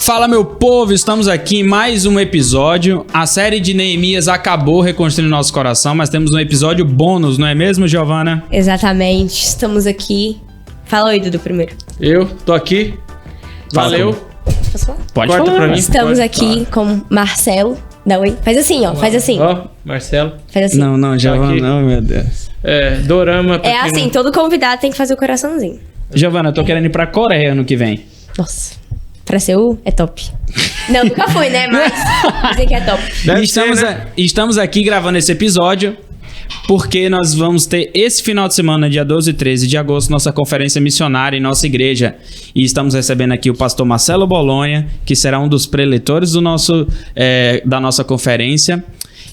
Fala, meu povo, estamos aqui em mais um episódio. A série de Neemias acabou reconstruindo nosso coração, mas temos um episódio bônus, não é mesmo, Giovana? Exatamente, estamos aqui. Fala oi, Dudu, primeiro. Eu tô aqui. Valeu. Posso falar? Pode Corta falar. pra mim. Estamos Pode aqui com Marcelo. Dá oi. Faz assim, ó. Faz assim. Ó, Marcelo. Faz assim. Não, Giovana, aqui. não, meu Deus. Dorama. pra É quem assim, não- todo convidado tem que fazer o coraçãozinho. Giovana, eu tô querendo ir pra Coreia ano que vem. Nossa. Pra Seul é top. Não, nunca foi, né? Mas dizer que é top. Deve Estamos, ser, né? estamos aqui gravando esse episódio porque nós vamos ter esse final de semana, dia 12 e 13 de agosto, nossa conferência missionária em nossa igreja. E estamos recebendo aqui o pastor Marcelo Bolonha, que será um dos preletores do da nossa conferência.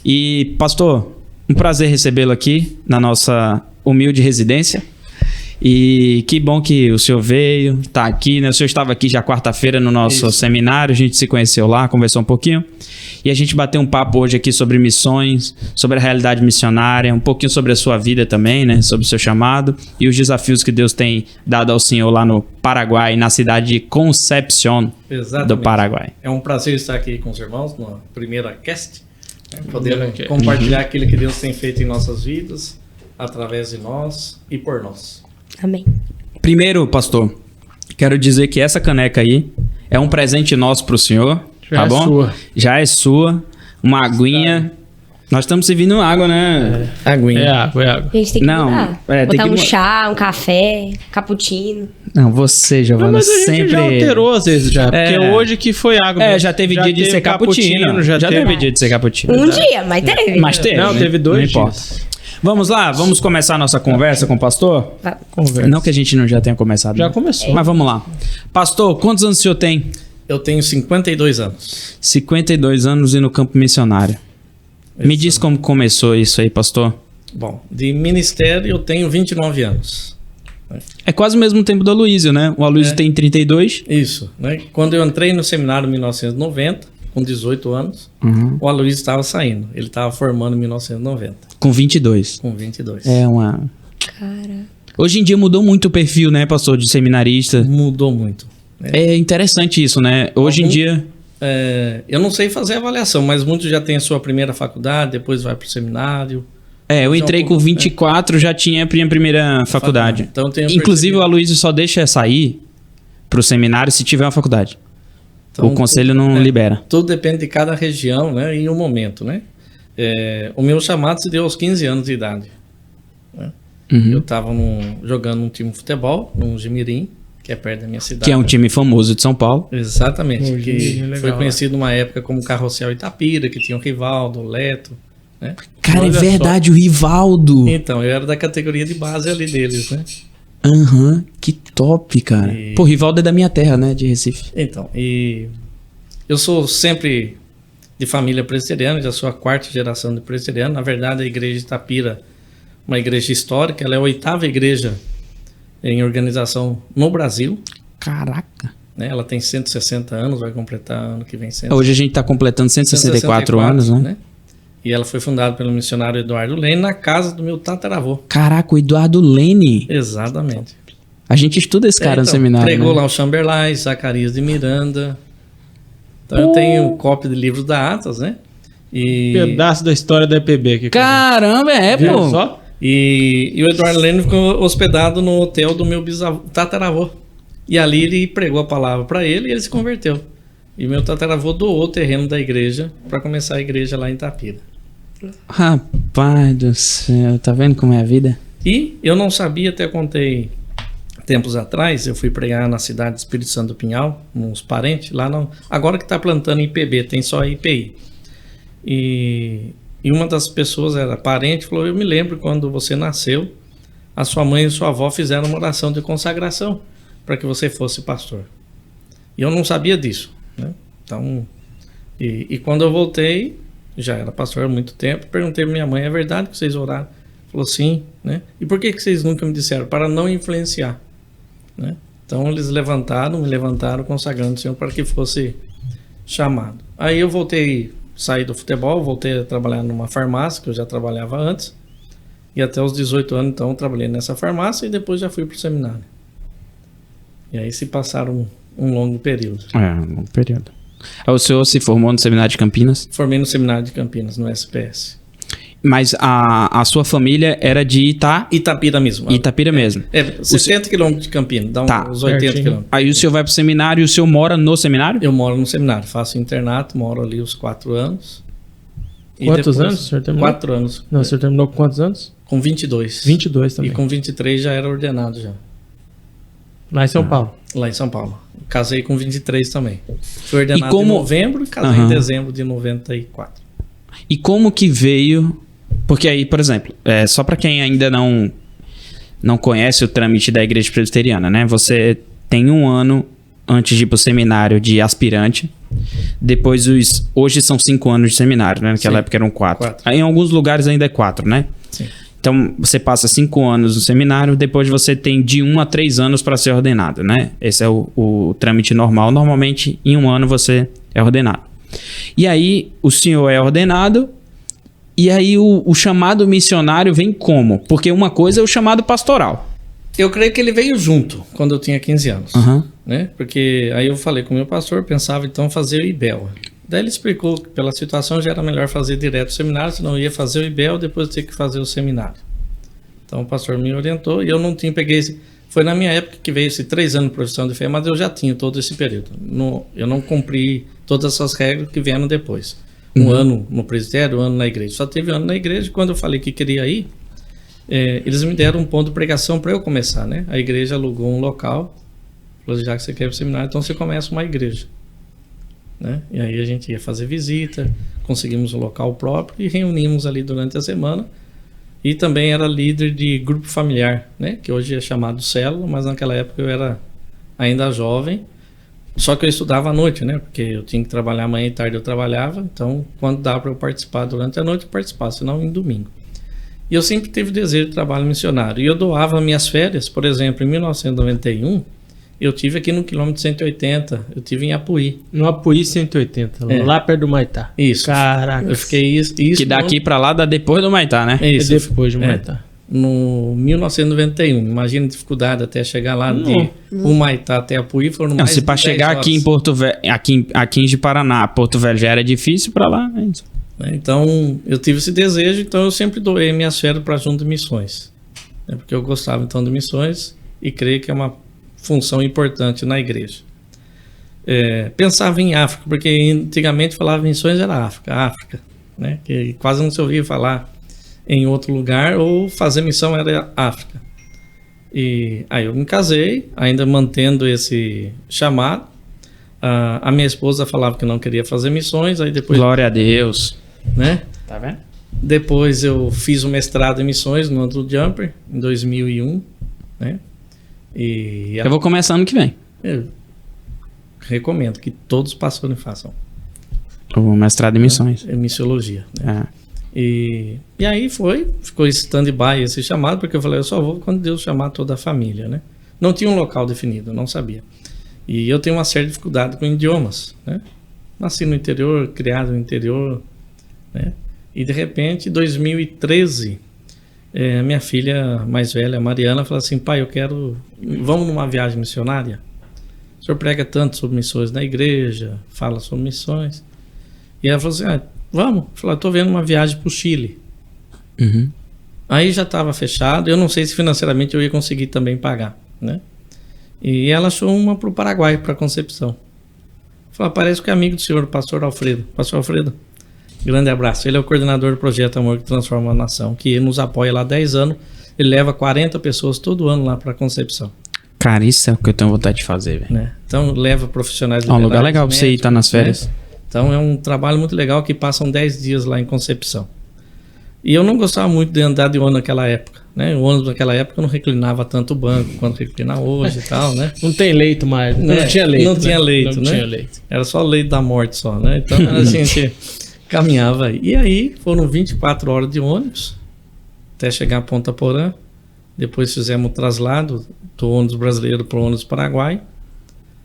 E, pastor, um prazer recebê-lo aqui na nossa humilde residência. E que bom que o senhor veio, tá aqui, né? O senhor estava aqui já quarta-feira no nosso seminário, a gente se conheceu lá, conversou um pouquinho. E a gente bateu um papo hoje aqui sobre missões, sobre a realidade missionária, um pouquinho sobre a sua vida também, né? Sobre o seu chamado e os desafios que Deus tem dado ao senhor lá no Paraguai, na cidade de Concepción Exatamente. do Paraguai. É um prazer estar aqui com os irmãos na primeira cast, né, poder Primeira cast. compartilhar aquilo que Deus tem feito em nossas vidas, através de nós e por nós. Amém. Primeiro, pastor, quero dizer que essa caneca aí é um presente nosso pro senhor, Já tá é bom? sua. Já é sua. Uma aguinha. Nós estamos servindo água, né? Aguinha. É água. A gente tem que Não, mudar. tem Botar que um mu- chá, um café, cappuccino. Não, você, Não, Giovana, mas a gente sempre... já alterou às vezes já. Porque É. hoje que foi água. É, mesmo. já teve dia de ser cappuccino. Já teve dia de ser cappuccino. Um dia, mas teve. Mas teve, Não, né? teve 2 Não importa. dias. Vamos lá, vamos começar a nossa conversa com o pastor? Conversa. Não que a gente não já tenha começado. Já né? começou. Mas vamos lá. Pastor, quantos anos o senhor tem? Eu tenho 52 anos. 52 anos e no campo missionário. Me diz como começou isso aí, pastor. Bom, de ministério eu tenho 29 anos. É quase o mesmo tempo do Aloysio, né? O Aloysio É. tem 32. Isso, né? Quando eu entrei no seminário em 1990, com 18 anos, o Aloysio estava saindo. Ele estava formando em 1990, Com 22. com 22. É uma... Cara. Hoje em dia mudou muito o perfil, né, pastor, de seminarista. Mudou muito. Né? É interessante isso, né? Hoje em Algum- dia... Eu não sei fazer avaliação, mas muitos já têm a sua primeira faculdade, depois vai para o seminário. Eu entrei com 24, já tinha a minha primeira faculdade. Então, tenho Inclusive, percebido- o Aloysio só deixa sair pro seminário se tiver uma faculdade. Então, O conselho não libera. Tudo depende de cada região, né, e o momento, né? O meu chamado se deu aos 15 anos de idade. Uhum. Eu estava jogando um time de futebol, no Jimirim, que é perto da minha cidade. Que é um time famoso de São Paulo. Exatamente, Um que Jimirim legal, foi né? conhecido numa época como Carrossel Itapira, que tinha o Rivaldo, o Leto, né? Cara, Olha é só. verdade, o Rivaldo. Então, eu era da categoria de base ali deles, né? Aham, que top, cara. E- Pô, Rivaldo é da minha terra, né, de Recife. Então, e eu sou sempre de família presbiteriana, já sou a 4ª geração de presbiteriano. Na verdade, a igreja de Itapira, uma igreja histórica, ela é a 8ª igreja em organização no Brasil, Caraca. né? Ela tem 160 anos, vai completar ano que vem 100. Hoje a gente tá completando 164 anos, né? E ela foi fundada pelo missionário Eduardo Lene na casa do meu tataravô. Caraca, o Eduardo Lene. Exatamente. A gente estuda esse cara no seminário, Pregou né? lá o Chamberlain, Zacarias de Miranda. Então eu tenho cópia de livros da Atas, né? E, Pedaço da história da EPB aqui. Caramba, Viu pô. só? e o Eduardo Lene ficou hospedado no hotel do meu tataravô. E ali ele pregou a palavra para ele e ele se converteu. E meu tataravô doou o terreno da igreja para começar a igreja lá em Itapira. Rapaz do céu, tá vendo como é a vida? E eu não sabia, até contei tempos atrás, eu fui pregar na cidade de Espírito Santo do Pinhal, uns parentes, lá não. Agora que está plantando IPB, tem só IPI. E uma das pessoas era parente, falou: eu me lembro quando você nasceu, a sua mãe e sua avó fizeram uma oração de consagração para que você fosse pastor. E eu não sabia disso, né? Então, e quando eu voltei, já era pastor há muito tempo, perguntei para minha mãe: é verdade que vocês oraram? Falou: sim, né? E por que vocês nunca me disseram? Para não influenciar, né? Então eles me levantaram consagrando o Senhor para que fosse chamado. Aí eu voltei, saí do futebol, voltei a trabalhar numa farmácia, que eu já trabalhava antes, e até os 18 anos, então, eu trabalhei nessa farmácia e depois já fui para o seminário. E aí se passaram um longo período. Um longo período. O senhor se formou no Seminário de Campinas? Formei no Seminário de Campinas, no SPS. Mas a sua família era de Itapira mesmo. Itapira mesmo. 70 quilômetros de Campinas, dá uns 80 pertinho. quilômetros. Aí o senhor vai pro seminário e o senhor mora no seminário? Eu moro no seminário, faço internato, moro ali os 4 anos. E Quantos depois- anos o senhor terminou? 4 anos. Não, o senhor terminou com quantos anos? Com 22. 22 E também. com 23 já era ordenado já, Lá em São Paulo. lá em São Paulo. Casei com 23 também. Fui ordenado E como- em novembro e casei Aham. em dezembro de 94. E como que veio... Porque aí, por exemplo, só para quem ainda não conhece o trâmite da Igreja Presbiteriana, né? Você tem um ano antes de ir pro seminário de aspirante. Depois, hoje são 5 anos de seminário, né? Naquela Sim. época eram 4. 4. Aí, em alguns lugares ainda é 4, né? Sim. Então, você passa 5 anos no seminário, depois você tem de 1 a 3 anos para ser ordenado, né? Esse é o trâmite normal. Normalmente, em 1 ano você é ordenado. E aí, o senhor é ordenado, e aí o chamado missionário vem como? Porque uma coisa é o chamado pastoral. Eu creio que ele veio junto quando eu tinha 15 anos. Aham. Né? Porque aí eu falei com o meu pastor, pensava então fazer o IBEL. Daí ele explicou que pela situação já era melhor fazer direto o seminário, senão eu ia fazer o IBEL, depois ter que fazer o seminário. Então o pastor me orientou e eu não tinha, foi na minha época que veio esse 3 anos de profissão de fé, mas eu já tinha todo esse período. Eu não cumpri todas essas regras que vieram depois. Um ano no presbitério, um ano na igreja. Só teve um ano na igreja, quando eu falei que queria ir, eles me deram um ponto de pregação para eu começar, né? A igreja alugou um local, falou, já que você quer ir para o seminário, então você começa uma igreja. Né? E aí a gente ia fazer visita, conseguimos um local próprio e reunimos ali durante a semana. E também era líder de grupo familiar, né? Que hoje é chamado célula, mas naquela época eu era ainda jovem. Só que eu estudava à noite, né? Porque eu tinha que trabalhar manhã e tarde, eu trabalhava. Então, quando dava para eu participar durante a noite, eu participava, senão em domingo. E eu sempre tive desejo de trabalho missionário. E eu doava minhas férias, por exemplo, em 1991, eu tive aqui no quilômetro 180, eu tive em Apuí. No Apuí 180, É. lá perto do Maitá. Isso. Caraca. Eu fiquei isso Que daqui para lá dá depois do Maitá, né? É Isso. depois do Maitá. No 1991, imagina a dificuldade até chegar lá de Humaitá até Apuí, foram Não, mais se de para 10 chegar horas. aqui em Porto Velho, aqui em Paraná, Porto Velho já era difícil, para lá, né? Então, eu tive esse desejo, então eu sempre doei minhas férias para junto de missões. Porque eu gostava então de missões e creio que é uma função importante na igreja. Pensava em África, porque antigamente falava missões era África, né? Que quase não se ouvia falar em outro lugar, ou fazer missão era África. E aí eu me casei, ainda mantendo esse chamado. A minha esposa falava que não queria fazer missões, aí depois, Glória a Deus. né? Tá vendo? Depois eu fiz um mestrado em missões no Andrew Jumper, em 2001, né? E Eu vou começar ano que vem. eu recomendo que todos os pastores façam. O mestrado em missões. É missiologia, né? É. E aí ficou esse stand-by, esse chamado, porque eu falei, eu só vou quando Deus chamar toda a família, né? Não tinha um local definido, eu não sabia. E eu tenho uma séria dificuldade com idiomas, né? Nasci no interior, criado no interior, né? E de repente, em 2013, a minha filha mais velha, Mariana, falou assim, pai, vamos numa viagem missionária? O senhor prega tanto sobre missões na igreja, fala sobre missões. E ela falou assim, vamos. Eu falei, estou vendo uma viagem para o Chile. Uhum. Aí já estava fechado, eu não sei se financeiramente eu ia conseguir também pagar, né? E ela achou uma para o Paraguai, para Concepção. Falei, parece que é amigo do senhor, o pastor Alfredo. Pastor Alfredo, grande abraço. Ele é o coordenador do projeto Amor que Transforma a Nação, que nos apoia lá há 10 anos. Ele leva 40 pessoas todo ano lá para Concepção. Cara, isso é o que eu tenho vontade de fazer, velho. Né? Então leva profissionais É um lugar liberais, legal pra você ir estar nas férias. né? Então é um trabalho muito legal que passam 10 dias lá em Concepção. E eu não gostava muito de andar de ônibus naquela época, né? O ônibus naquela época não reclinava tanto o banco quanto reclina hoje e tal, né? Não tem leito mais. Não tinha leito. Não tinha leito, não né? tinha leito. Era só o leito da morte só, né? Então a gente caminhava aí. E aí foram 24 horas de ônibus até chegar a Ponta Porã. Depois fizemos o traslado do ônibus brasileiro para o ônibus paraguai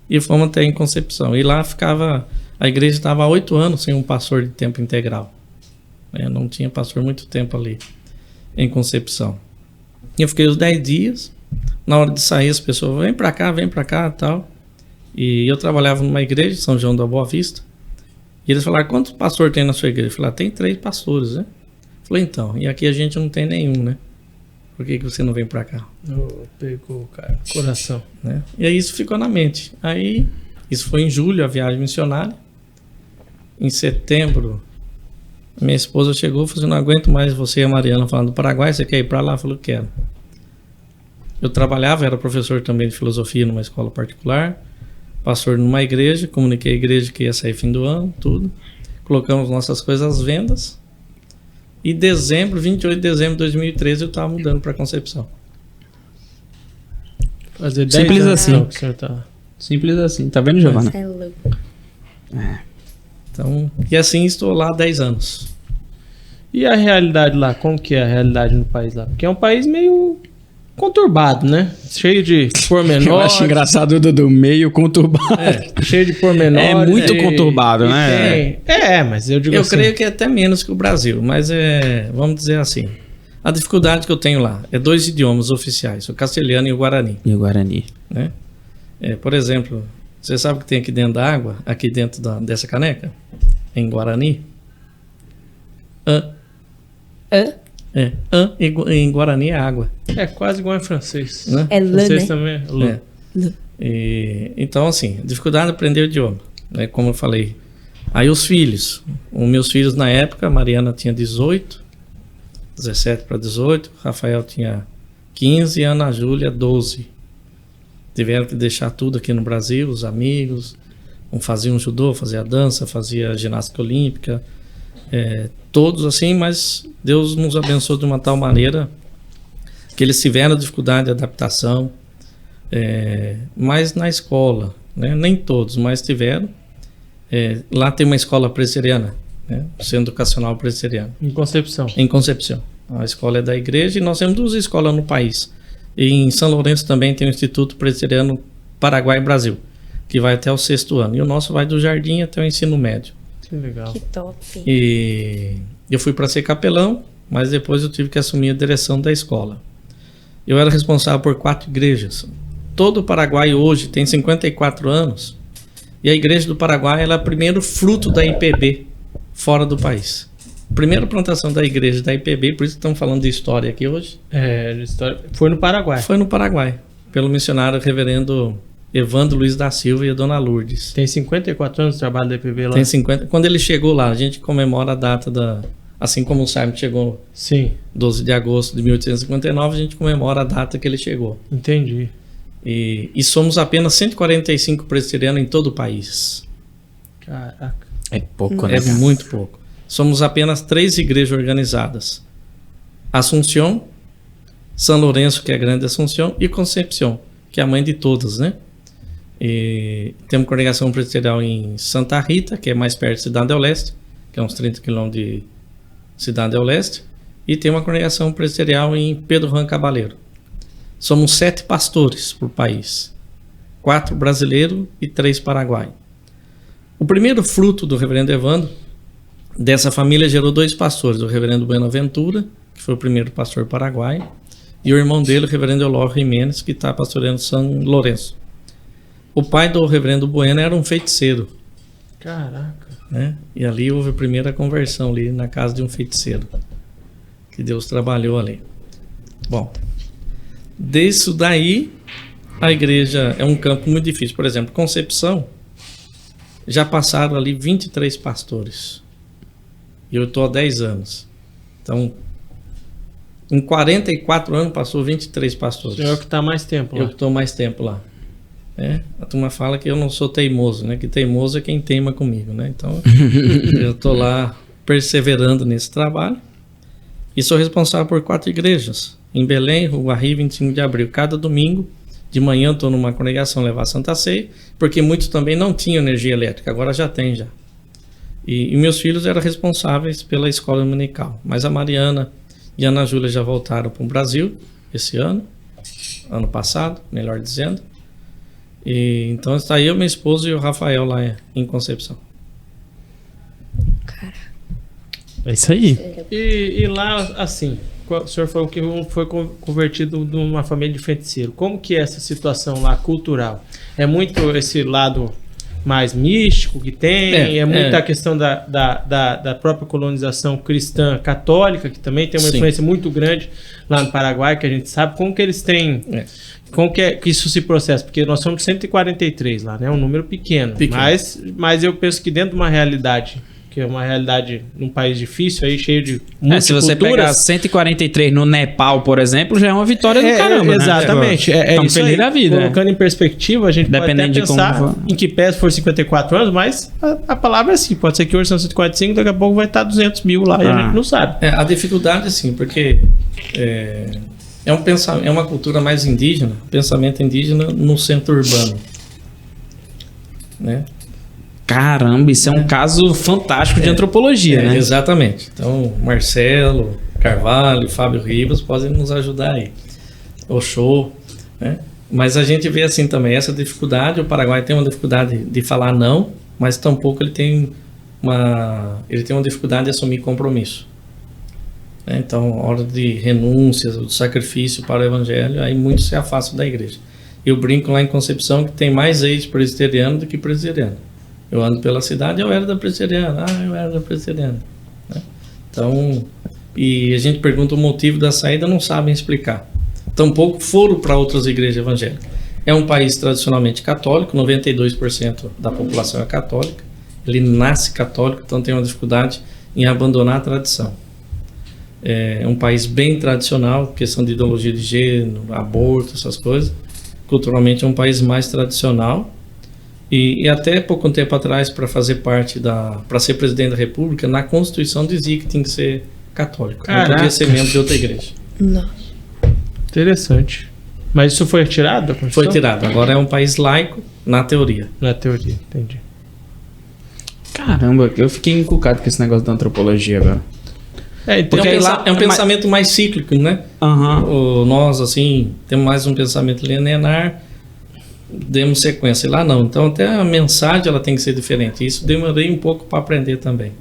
e fomos até em Concepção. E lá a igreja estava há 8 anos sem um pastor de tempo integral. Não tinha pastor muito tempo ali em Concepção. E eu fiquei os 10 dias. Na hora de sair, as pessoas vem para cá e tal. E eu trabalhava numa igreja, São João da Boa Vista. E eles falaram, quantos pastores tem na sua igreja? Eu falei, tem 3 pastores, né? Eu falei, então, e aqui a gente não tem nenhum, né? Por que você não vem pra cá? Pegou, cara, coração. Né? E aí isso ficou na mente. Aí, isso foi em julho, a viagem missionária. Em setembro, minha esposa chegou e falou assim, não aguento mais você e a Mariana falando do Paraguai, você quer ir pra lá? Eu falei, quero. Eu trabalhava, era professor também de filosofia numa escola particular, pastor numa igreja, comuniquei à igreja que ia sair fim do ano, tudo. Colocamos nossas coisas às vendas. E dezembro, 28 de dezembro de 2013, eu estava mudando para Concepção. Fazer 10 Simples anos, assim. então, que o senhor tá... Simples assim. Tá vendo, Giovana? É louco. Então, e assim estou lá há 10 anos. E a realidade lá? Como que é a realidade no país lá? Porque é um país meio conturbado, né? Cheio de pormenores. Eu acho engraçado do meio conturbado. Cheio de pormenores. É muito conturbado, né? Mas eu digo Eu assim... creio que é até menos que o Brasil, mas vamos dizer assim, a dificuldade que eu tenho lá é 2 idiomas oficiais, o castelhano e o guarani. E o Guarani? Né? Por exemplo, você sabe o que tem aqui dentro da água, aqui dentro dessa caneca? Em guarani? Hã? Em guarani é água. É quase igual em francês. Né? É lã, Francês né? também é lã. Então, assim, dificuldade de aprender o idioma, né? Como eu falei. Aí os filhos. Os meus filhos na época, a Mariana tinha 18, 17 para 18, Rafael tinha 15 e a Ana Júlia 12. Tiveram que deixar tudo aqui no Brasil, os amigos. Um fazia um judô, fazia dança, fazia ginástica olímpica. Todos assim, mas Deus nos abençoou de uma tal maneira que eles tiveram dificuldade de adaptação, mas na escola, né? Nem todos, mas tiveram. Lá tem uma escola presbiteriana, né? Centro Educacional Presbiteriano. Em Concepção. Em Concepção. A escola é da igreja e nós temos 2 escolas no país. E em São Lourenço também tem o Instituto Presbiteriano Paraguai Brasil, que vai até o 6º ano. E o nosso vai do jardim até o ensino médio. Que legal. Que top. E eu fui para ser capelão, mas depois eu tive que assumir a direção da escola. Eu era responsável por 4 igrejas. Todo o Paraguai hoje tem 54 anos e a igreja do Paraguai ela é o primeiro fruto da IPB fora do país. Primeira plantação da igreja da IPB, por isso que estamos falando de história aqui hoje. Foi no Paraguai. Foi no Paraguai, pelo missionário reverendo Evandro Luiz da Silva e a dona Lourdes. Tem 54 anos de trabalho da IPB lá? Tem 50. Quando ele chegou lá, a gente comemora a data assim como o Simon chegou, Sim. 12 de agosto de 1859, a gente comemora a data que ele chegou. Entendi. E somos apenas 145 presbiterianos em todo o país. Caraca. É pouco, né? É muito pouco. Somos apenas 3 igrejas organizadas. Assunção, São Lourenço, que é a grande Assunção, e Concepción, que é a mãe de todas, né? E temos congregação presbiterial em Santa Rita, que é mais perto de Cidade del Leste, que é uns 30 quilômetros de Cidade del Leste, e tem uma congregação presbiterial em Pedro Juan Cabaleiro. Somos 7 pastores por país, 4 brasileiros e 3 paraguaios. O primeiro fruto do reverendo Evandro, dessa família, gerou 2 pastores, o reverendo Buenaventura, que foi o primeiro pastor paraguaio, e o irmão dele, o reverendo Eulório Jimenez, que está pastoreando São Lourenço. O pai do reverendo Bueno era um feiticeiro. Caraca. Né? E ali houve a primeira conversão ali na casa de um feiticeiro, que Deus trabalhou ali. Bom, disso daí, a igreja é um campo muito difícil. Por exemplo, Concepção, já passaram ali 23 pastores. E eu estou há 10 anos. Então, em 44 anos passou 23 pastores. É o que está mais tempo lá. Eu que estou mais tempo lá. A turma fala que eu não sou teimoso, né? Que teimoso é quem teima comigo, né? Então, eu estou lá perseverando nesse trabalho. E sou responsável por 4 igrejas. Em Belém, Ruguari, 25 de abril. Cada domingo, de manhã, eu estou numa congregação levar Santa Ceia, porque muitos também não tinham energia elétrica, agora já tem já. E meus filhos eram responsáveis pela escola dominical. Mas a Mariana e a Ana Júlia já voltaram para o Brasil esse ano passado, melhor dizendo. E então está eu, minha esposa e o Rafael lá em Concepção. Cara. É isso aí. E lá, assim, O senhor falou que foi convertido numa família de feiticeiro. Como que é essa situação lá, cultural? É muito esse lado mais místico que tem? É muita a questão da própria colonização cristã católica, que também tem uma influência muito grande lá no Paraguai, que a gente sabe. Como que eles têm... Como que isso se processa? Porque nós somos 143 lá, né? Um número pequeno. Mas eu penso que dentro de uma realidade... que é uma realidade num país difícil, aí cheio de multiculturas. Se você pegar 143 no Nepal, por exemplo, já é uma vitória do caramba, né? Exatamente. Estamos isso feliz da vida. Colocando em perspectiva, a gente dependendo pode até pensar de como em que pé for 54 anos, mas a palavra é assim, pode ser que hoje são 145, daqui a pouco vai estar 200 mil lá e a gente não sabe. A dificuldade, assim, porque é uma cultura mais indígena, pensamento indígena no centro urbano, né? Caramba, isso é um caso fantástico de antropologia, né? Exatamente. Então, Marcelo Carvalho, Fábio Ribas podem nos ajudar aí. Oxô, né? Mas a gente vê assim também essa dificuldade. O Paraguai tem uma dificuldade de falar não, mas tampouco ele tem uma dificuldade de assumir compromisso. Então, hora de renúncias, de sacrifício para o evangelho, aí muitos se afastam da igreja. Eu brinco lá em Concepção que tem mais ex-presbiteriano do que presbiteriano. Eu ando pela cidade, eu era da presbiteriana. Eu era da presbiteriana. Né? Então, e a gente pergunta o motivo da saída, não sabem explicar. Tampouco foram para outras igrejas evangélicas. É um país tradicionalmente católico, 92% da população é católica. Ele nasce católico, então tem uma dificuldade em abandonar a tradição. É um país bem tradicional, questão de ideologia de gênero, aborto, essas coisas. Culturalmente é um país mais tradicional. E até pouco tempo atrás, para fazer parte para ser presidente da República, na Constituição dizia que tinha que ser católico. Caraca. Não podia ser membro de outra igreja. Não. Interessante. Mas isso foi retirado da Constituição? Foi tirado. Agora é um país laico, na teoria. Na teoria, entendi. Caramba, eu fiquei encucado com esse negócio da antropologia agora. Porque é um pensamento mais cíclico, né? Nós, assim, temos mais um pensamento linear, demos sequência. Lá não. Então, até a mensagem ela tem que ser diferente. Isso demorei um pouco para aprender também.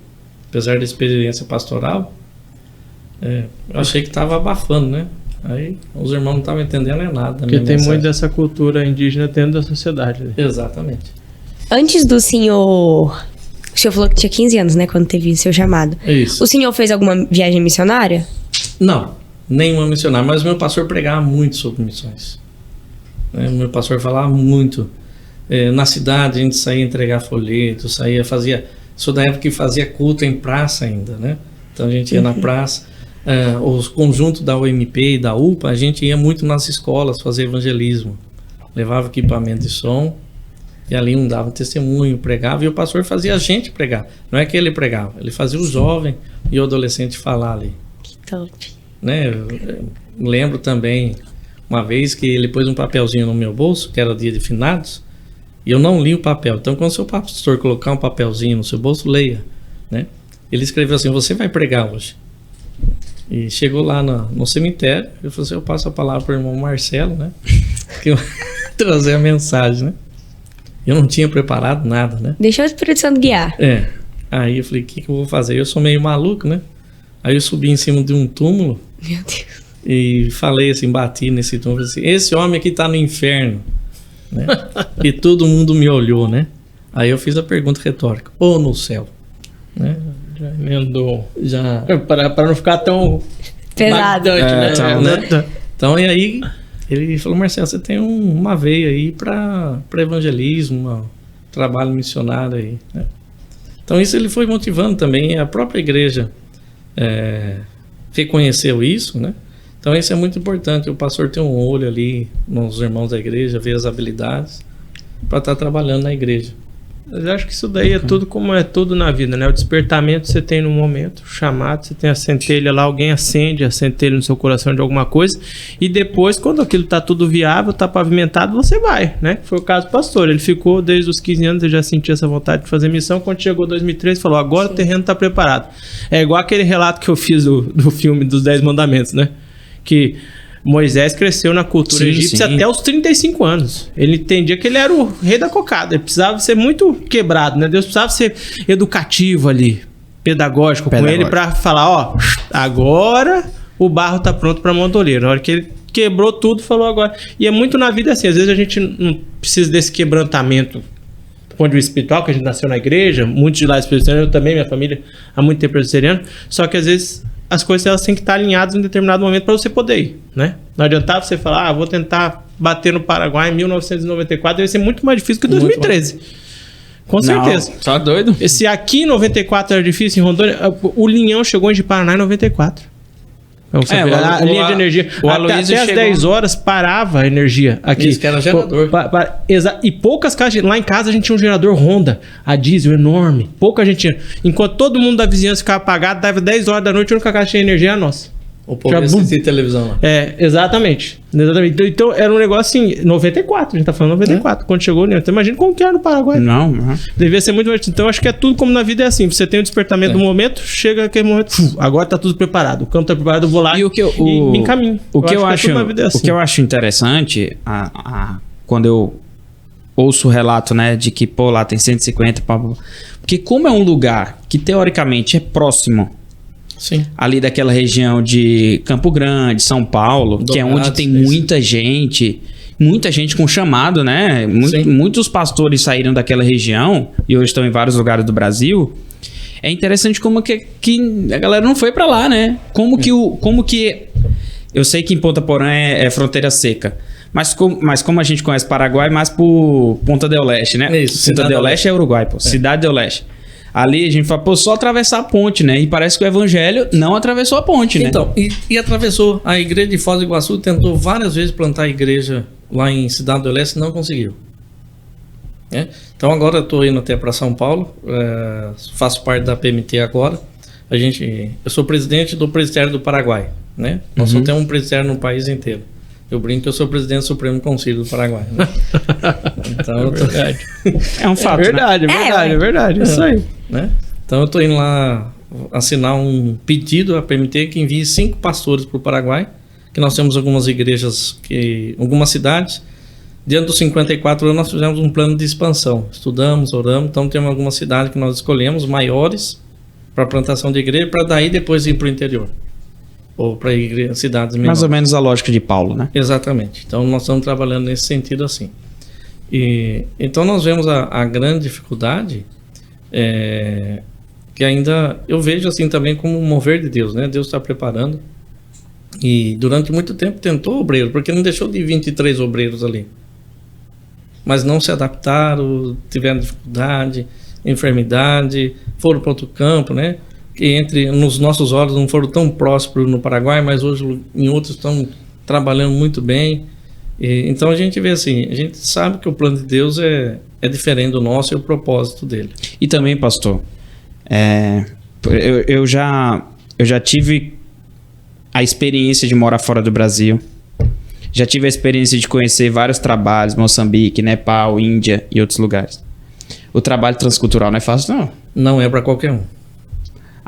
Apesar da experiência pastoral, eu achei que estava abafando, né? Aí os irmãos não estavam entendendo nada. Porque tem muito dessa cultura indígena dentro da sociedade. Né? Exatamente. Antes do senhor... O senhor falou que tinha 15 anos, né? Quando teve o seu chamado. Isso. O senhor fez alguma viagem missionária? Não, nenhuma missionária. Mas meu pastor pregava muito sobre missões. Meu pastor falava muito. Na cidade a gente saía entregar folheto, sou da época que fazia culto em praça ainda, né? Então a gente ia na praça. Os conjuntos da UMP e da UPA, a gente ia muito nas escolas fazer evangelismo. Levava equipamento de som. E ali um dava testemunho, pregava, e o pastor fazia a gente pregar. Não é que ele pregava, ele fazia o jovem e o adolescente falar ali. Que top. Né? Eu lembro também, uma vez que ele pôs um papelzinho no meu bolso, que era o dia de finados, e eu não li o papel. Então, quando o seu pastor colocar um papelzinho no seu bolso, leia. Né? Ele escreveu assim, você vai pregar hoje. E chegou lá no cemitério, ele falou assim, eu passo a palavra para o irmão Marcelo, né? Que eu trazer a mensagem, né? Eu não tinha preparado nada, né? Deixa o Espírito Santo guiar. Aí eu falei, o que eu vou fazer? Eu sou meio maluco, né? Aí eu subi em cima de um túmulo. Meu Deus. E falei assim, bati nesse túmulo, assim, esse homem aqui tá no inferno. Né? E todo mundo me olhou, né? Aí eu fiz a pergunta retórica, ou no céu? Né? Já emendou. Já. Para não ficar tão... pesado. Né? Então, e aí... Ele falou, Marcelo, você tem uma veia aí para evangelismo, um trabalho missionário aí. Né? Então isso ele foi motivando também, a própria igreja reconheceu isso, né? Então isso é muito importante, o pastor tem um olho ali nos irmãos da igreja, ver as habilidades para estar trabalhando na igreja. Mas eu acho que isso daí é tudo como é tudo na vida, né? O despertamento você tem no momento, o chamado, você tem a centelha lá, alguém acende a centelha no seu coração de alguma coisa, e depois, quando aquilo tá tudo viável, tá pavimentado, você vai, né? Foi o caso do pastor, ele ficou desde os 15 anos, ele já sentia essa vontade de fazer missão, quando chegou 2013, falou, agora o terreno tá preparado. É igual aquele relato que eu fiz do filme dos 10 Mandamentos, né? Que Moisés cresceu na cultura egípcia até os 35 anos. Ele entendia que ele era o rei da cocada. Ele precisava ser muito quebrado, né? Deus precisava ser educativo ali, pedagógico. Com ele para falar, ó, agora o barro tá pronto para montoleiro. Na hora que ele quebrou tudo, falou agora. E é muito na vida assim, às vezes a gente não precisa desse quebrantamento do ponto de vista espiritual, que a gente nasceu na igreja, muitos de lá é presbiteriano, eu também, minha família há muito tempo presbiteriano, só que às vezes as coisas elas têm que estar alinhadas em um determinado momento para você poder ir, né? Não adiantava você falar, vou tentar bater no Paraguai em 1994, deve ser muito mais difícil que 2013. Com certeza. Não, tá doido? Se aqui em 94 era difícil, em Rondônia, o Linhão chegou em Paraná em 94. A linha de energia. Até às 10 horas parava a energia aqui. Isso que era gerador. E poucas casas. Lá em casa a gente tinha um gerador Honda, a diesel, enorme. Pouca gente tinha. Enquanto todo mundo da vizinhança ficava apagado, dava 10 horas da noite, a única casa que tinha energia era a nossa. O povo assistia televisão lá. Exatamente. Então era um negócio assim, 94, a gente tá falando 94, quando chegou o Linhão. Então imagina como que era no Paraguai. Não. Devia ser muito mais. Então acho que é tudo como na vida é assim. Você tem o despertamento do momento, chega aquele momento, agora tá tudo preparado. O campo tá preparado, eu vou lá e me encaminho. O que eu acho interessante, quando eu ouço o relato, né, de que, pô, lá tem 150, porque como é um lugar que teoricamente é próximo, sim, ali daquela região de Campo Grande, São Paulo, que é onde tem muita gente com chamado, né? Muitos pastores saíram daquela região e hoje estão em vários lugares do Brasil. É interessante como que a galera não foi pra lá, né? Como que eu sei que em Ponta Porã é fronteira seca, mas como a gente conhece Paraguai mais por Ponta del Este, né? Isso, Ponta del Este é Uruguai, pô. Cidade del Este. Ali a gente fala, pô, só atravessar a ponte, né? E parece que o evangelho não atravessou a ponte, né? Então, e atravessou. A igreja de Foz do Iguaçu tentou várias vezes plantar a igreja lá em Cidade do Leste, não conseguiu. Então agora eu estou indo até para São Paulo, faço parte da PMT agora. Eu sou presidente do presbitério do Paraguai, né? Nós só temos um presbitério no país inteiro. Eu brinco que eu sou presidente do Supremo Conselho do Paraguai. Né? Então, verdade. É um fato, é verdade. Isso aí. Né? Então eu estou indo lá assinar um pedido à PMT que envie 5 pastores para o Paraguai, que nós temos algumas igrejas, algumas cidades. Diante dos 54 anos nós fizemos um plano de expansão. Estudamos, oramos, então temos algumas cidades que nós escolhemos, maiores, para plantação de igreja, para daí depois ir para o interior. Ou para cidades menores. Mais ou menos a lógica de Paulo, né? Exatamente. Então nós estamos trabalhando nesse sentido assim. Então nós vemos a grande dificuldade, que ainda eu vejo assim também como um mover de Deus, né? Deus está preparando. E durante muito tempo tentou obreiro, porque não deixou de 23 obreiros ali. Mas não se adaptaram, tiveram dificuldade, enfermidade, foram para outro campo, né? Que nos nossos olhos não foram tão prósperos no Paraguai, mas hoje em outros estão trabalhando muito bem. Então a gente vê assim, a gente sabe que o plano de Deus é diferente do nosso e o propósito dele. E também, pastor, eu já tive a experiência de morar fora do Brasil. Já tive a experiência de conhecer vários trabalhos, Moçambique, Nepal, Índia e outros lugares. O trabalho transcultural não é fácil, não. Não é para qualquer um.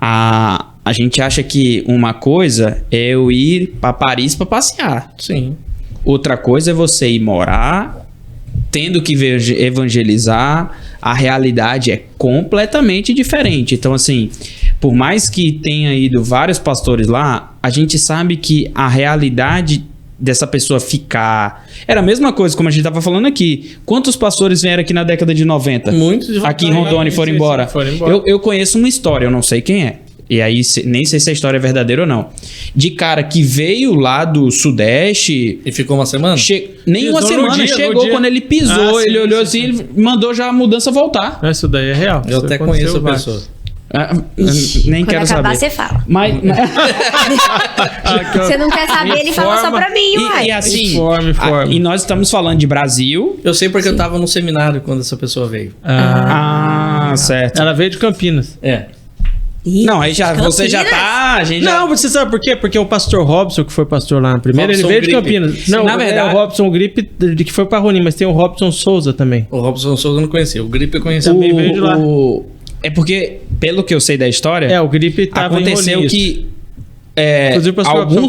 A gente acha que uma coisa é eu ir para Paris para passear. Sim. Outra coisa é você ir morar, tendo que evangelizar. A realidade é completamente diferente. Então, assim, por mais que tenha ido vários pastores lá, a gente sabe que a realidade dessa pessoa ficar... Era a mesma coisa como a gente estava falando aqui. Quantos pastores vieram aqui na década de 90? Muitos. Aqui em Rondônia foram embora. Eu conheço uma história, eu não sei quem é. E aí, nem sei se a história é verdadeira ou não. De cara que veio lá do Sudeste... E ficou uma semana? Nem uma semana, chegou quando ele pisou, ele olhou assim, ele mandou já a mudança voltar. Isso daí é real. Eu até conheço a pessoa. Nem quero saber. Quando acabar, você fala. Mas... Você não quer saber, ele fala só pra mim, uai. E assim, informe. E nós estamos falando de Brasil. Eu sei porque eu estava no seminário quando essa pessoa veio. Certo. Ela veio de Campinas. Não, aí você já tá... Não, você sabe por quê? Porque o pastor Robson, que foi pastor lá na primeira, ele veio de Campinas. Não, na verdade, o Robson Gripe, que foi pra Rolim, mas tem o Robson Souza também. O Robson Souza eu não conhecia, o Gripe eu conhecia. Também veio de lá. É porque, pelo que eu sei da história... o Gripe tava aconteceu em que... Inclusive,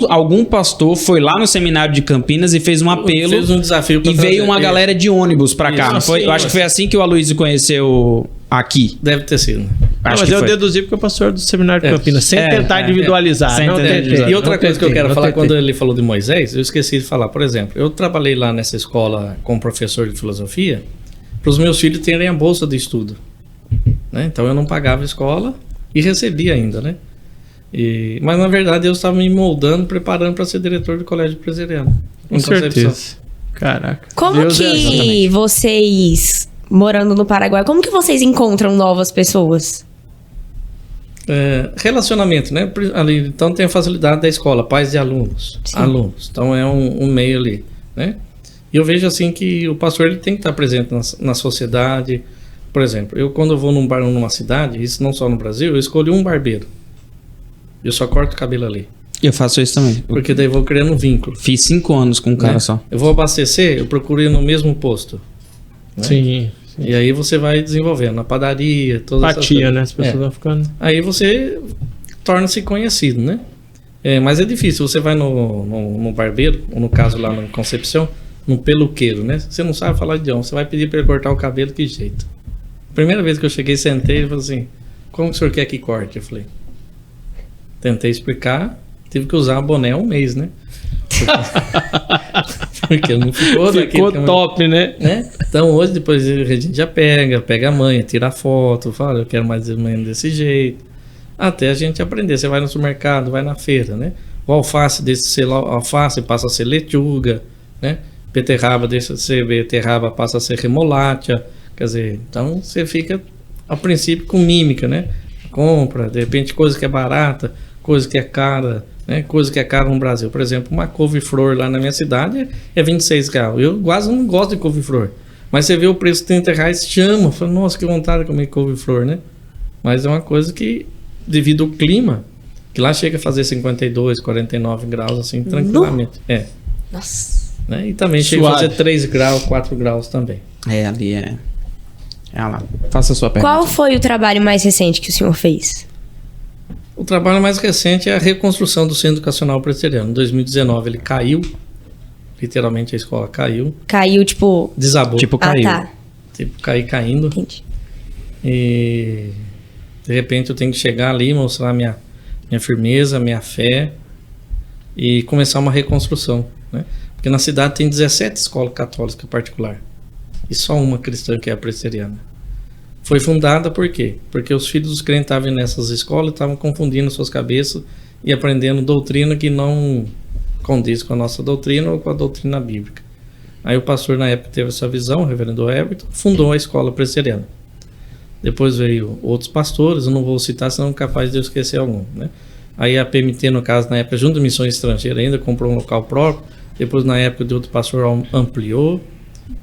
algum pastor foi lá no seminário de Campinas e fez um apelo. Fez um desafio e veio uma galera de ônibus pra cá. Não foi? Eu acho que foi assim que o Aloysio conheceu aqui. Deve ter sido. Não, Acho mas que eu foi. deduzi porque o pastor do Seminário de É. Campinas, sem É, tentar individualizar. Sem não tentar tentei. individualizar. E outra Não coisa que eu tentei, quero não falar, tentei. quando ele falou de Moisés, eu esqueci de falar. Por exemplo, eu trabalhei lá nessa escola como professor de filosofia para os meus filhos terem a bolsa de estudo. Né? Então eu não pagava a escola e recebia ainda, né? Mas na verdade eu estava me moldando, preparando para ser diretor do colégio presbiteriano. Com certeza. Caraca. Como Deus é que exatamente. vocês, morando no Paraguai, como que vocês encontram novas pessoas? Relacionamento, né? Ali, então tem a facilidade da escola, pais de alunos, Sim. alunos. Então é um meio ali, né? E eu vejo assim que o pastor ele tem que estar presente na sociedade. Por exemplo, eu quando eu vou num bar numa cidade, isso não só no Brasil, eu escolhi um barbeiro. Eu só corto o cabelo ali, Eu faço isso também. porque daí eu vou criando um vínculo. Fiz 5 anos com um cara né? só. Eu vou abastecer, eu procuro ir no mesmo posto. Né? Sim. E aí você vai desenvolvendo na padaria, todas essas Empatia, coisas. né? As pessoas vão ficando. Aí você torna-se conhecido, né? Mas é difícil, você vai no barbeiro, ou no caso lá na Concepção, no peluqueiro, né? Você não sabe falar idioma, você vai pedir para ele cortar o cabelo, que jeito? Primeira vez que eu cheguei, sentei e falei assim, como que o senhor quer que corte? Eu falei, tentei explicar, tive que usar boné um mês, né? Porque não ficou Ficou daquele top, né? né? Então hoje depois a gente já pega a manha, tira a foto, fala, eu quero mais ou menos desse jeito. Até a gente aprender. Você vai no supermercado, vai na feira, né? O alface deixa de ser alface, passa a ser lechuga, né? Beterraba deixa de ser beterraba, passa a ser remolacha. Quer dizer, então você fica a princípio com mímica, né? Compra, de repente coisa que é barata, coisa que é cara, né? Coisa que é cara no Brasil. Por exemplo, uma couve-flor lá na minha cidade é R$26. Eu quase não gosto de couve-flor. Mas você vê o preço de R$30, chama. Fala, nossa, que vontade de comer couve-flor, né? Mas é uma coisa que, devido ao clima, que lá chega a fazer 52, 49 graus, assim, tranquilamente. Nossa. Né? E também chega a Suave. fazer 3 graus, 4 graus também. Ali é. Lá. Faça a sua pergunta. Qual foi o trabalho mais recente que o senhor fez? O trabalho mais recente é a reconstrução do Centro Educacional Presbiteriano. Em 2019 ele caiu, literalmente a escola caiu, Caiu, tipo... desabou, Tipo, Ah, caiu. tá. tipo caindo. Entendi. E de repente eu tenho que chegar ali, mostrar minha firmeza, minha fé e começar uma reconstrução, né? Porque na cidade tem 17 escolas católicas particulares e só uma cristã, que é a presbiteriana. Foi fundada por quê? Porque os filhos dos crentes estavam nessas escolas, estavam confundindo suas cabeças e aprendendo doutrina que não condiz com a nossa doutrina ou com a doutrina bíblica. Aí o pastor na época teve essa visão, o reverendo Everton, fundou a escola presbiteriana. Depois veio outros pastores, eu não vou citar, senão é capaz de eu esquecer algum, né? Aí a PMT, no caso, na época, junto à Missões Estrangeiras, ainda comprou um local próprio. Depois, na época de outro pastor, ampliou.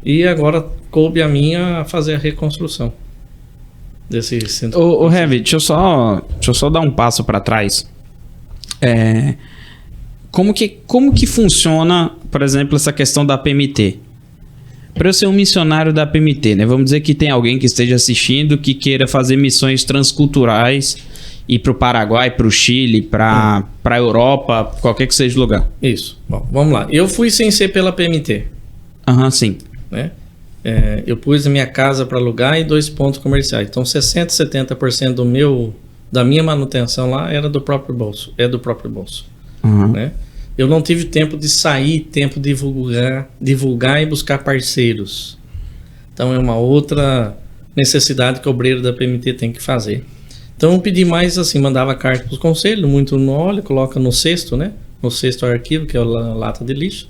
E agora coube a mim a fazer a reconstrução desse centro. Ô, Heavy, deixa eu só dar um passo para trás. Como que funciona, por exemplo, essa questão da PMT? Para eu ser um missionário da PMT, né? Vamos dizer que tem alguém que esteja assistindo que queira fazer missões transculturais, ir para o Paraguai, para o Chile, para a Europa, qualquer que seja o lugar. Isso. Bom, vamos lá. Eu fui sem ser pela PMT, Aham, sim. né? Eu pus a minha casa para alugar e 2 pontos comerciais. Então, 60%, 70% da minha manutenção lá era do próprio bolso. É do próprio bolso. Aham. Né? Eu não tive tempo de sair, tempo de divulgar e buscar parceiros. Então é uma outra necessidade que o obreiro da PMT tem que fazer. Então eu pedi mais assim, mandava carta para os conselhos, muito no óleo, coloca no cesto, né? No cesto arquivo, que é a lata de lixo,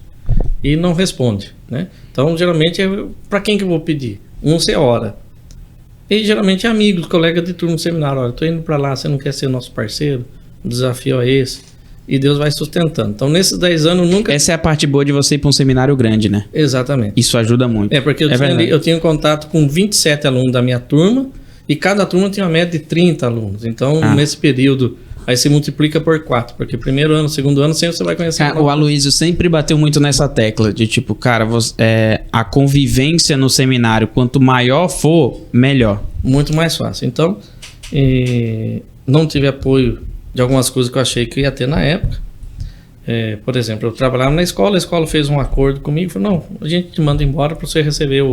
e não responde, né? Então geralmente para quem que eu vou pedir? Você ora. E geralmente é amigos, colegas de turno no seminário, olha, estou indo para lá, você não quer ser nosso parceiro? O desafio é esse. E Deus vai sustentando. Então, nesses 10 anos, nunca... Essa é a parte boa de você ir para um seminário grande, né? Exatamente. Isso ajuda muito. Porque eu tinha contato com 27 alunos da minha turma, e cada turma tinha uma média de 30 alunos. Então, nesse período, aí se multiplica por 4, porque primeiro ano, segundo ano, sempre você vai conhecer... O Aloysio sempre bateu muito nessa tecla de tipo, cara, a convivência no seminário, quanto maior for, melhor. Muito mais fácil. Então, não tive apoio de algumas coisas que eu achei que ia ter na época. Por exemplo, eu trabalhava na escola, a escola fez um acordo comigo, falou, não, a gente te manda embora para você receber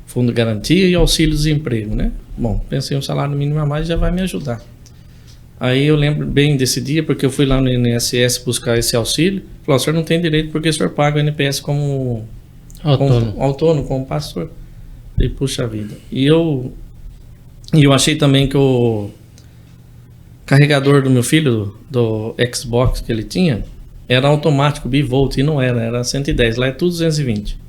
fundo de garantia e auxílio-desemprego, né? Bom, pensei um salário mínimo a mais já vai me ajudar. Aí eu lembro bem desse dia, porque eu fui lá no INSS buscar esse auxílio. Falou, o senhor não tem direito porque o senhor paga o NPS como autônomo, como pastor. E puxa vida. E eu achei também que o carregador do meu filho, do Xbox que ele tinha, era automático, bivolt, e não era 110, lá é tudo 220.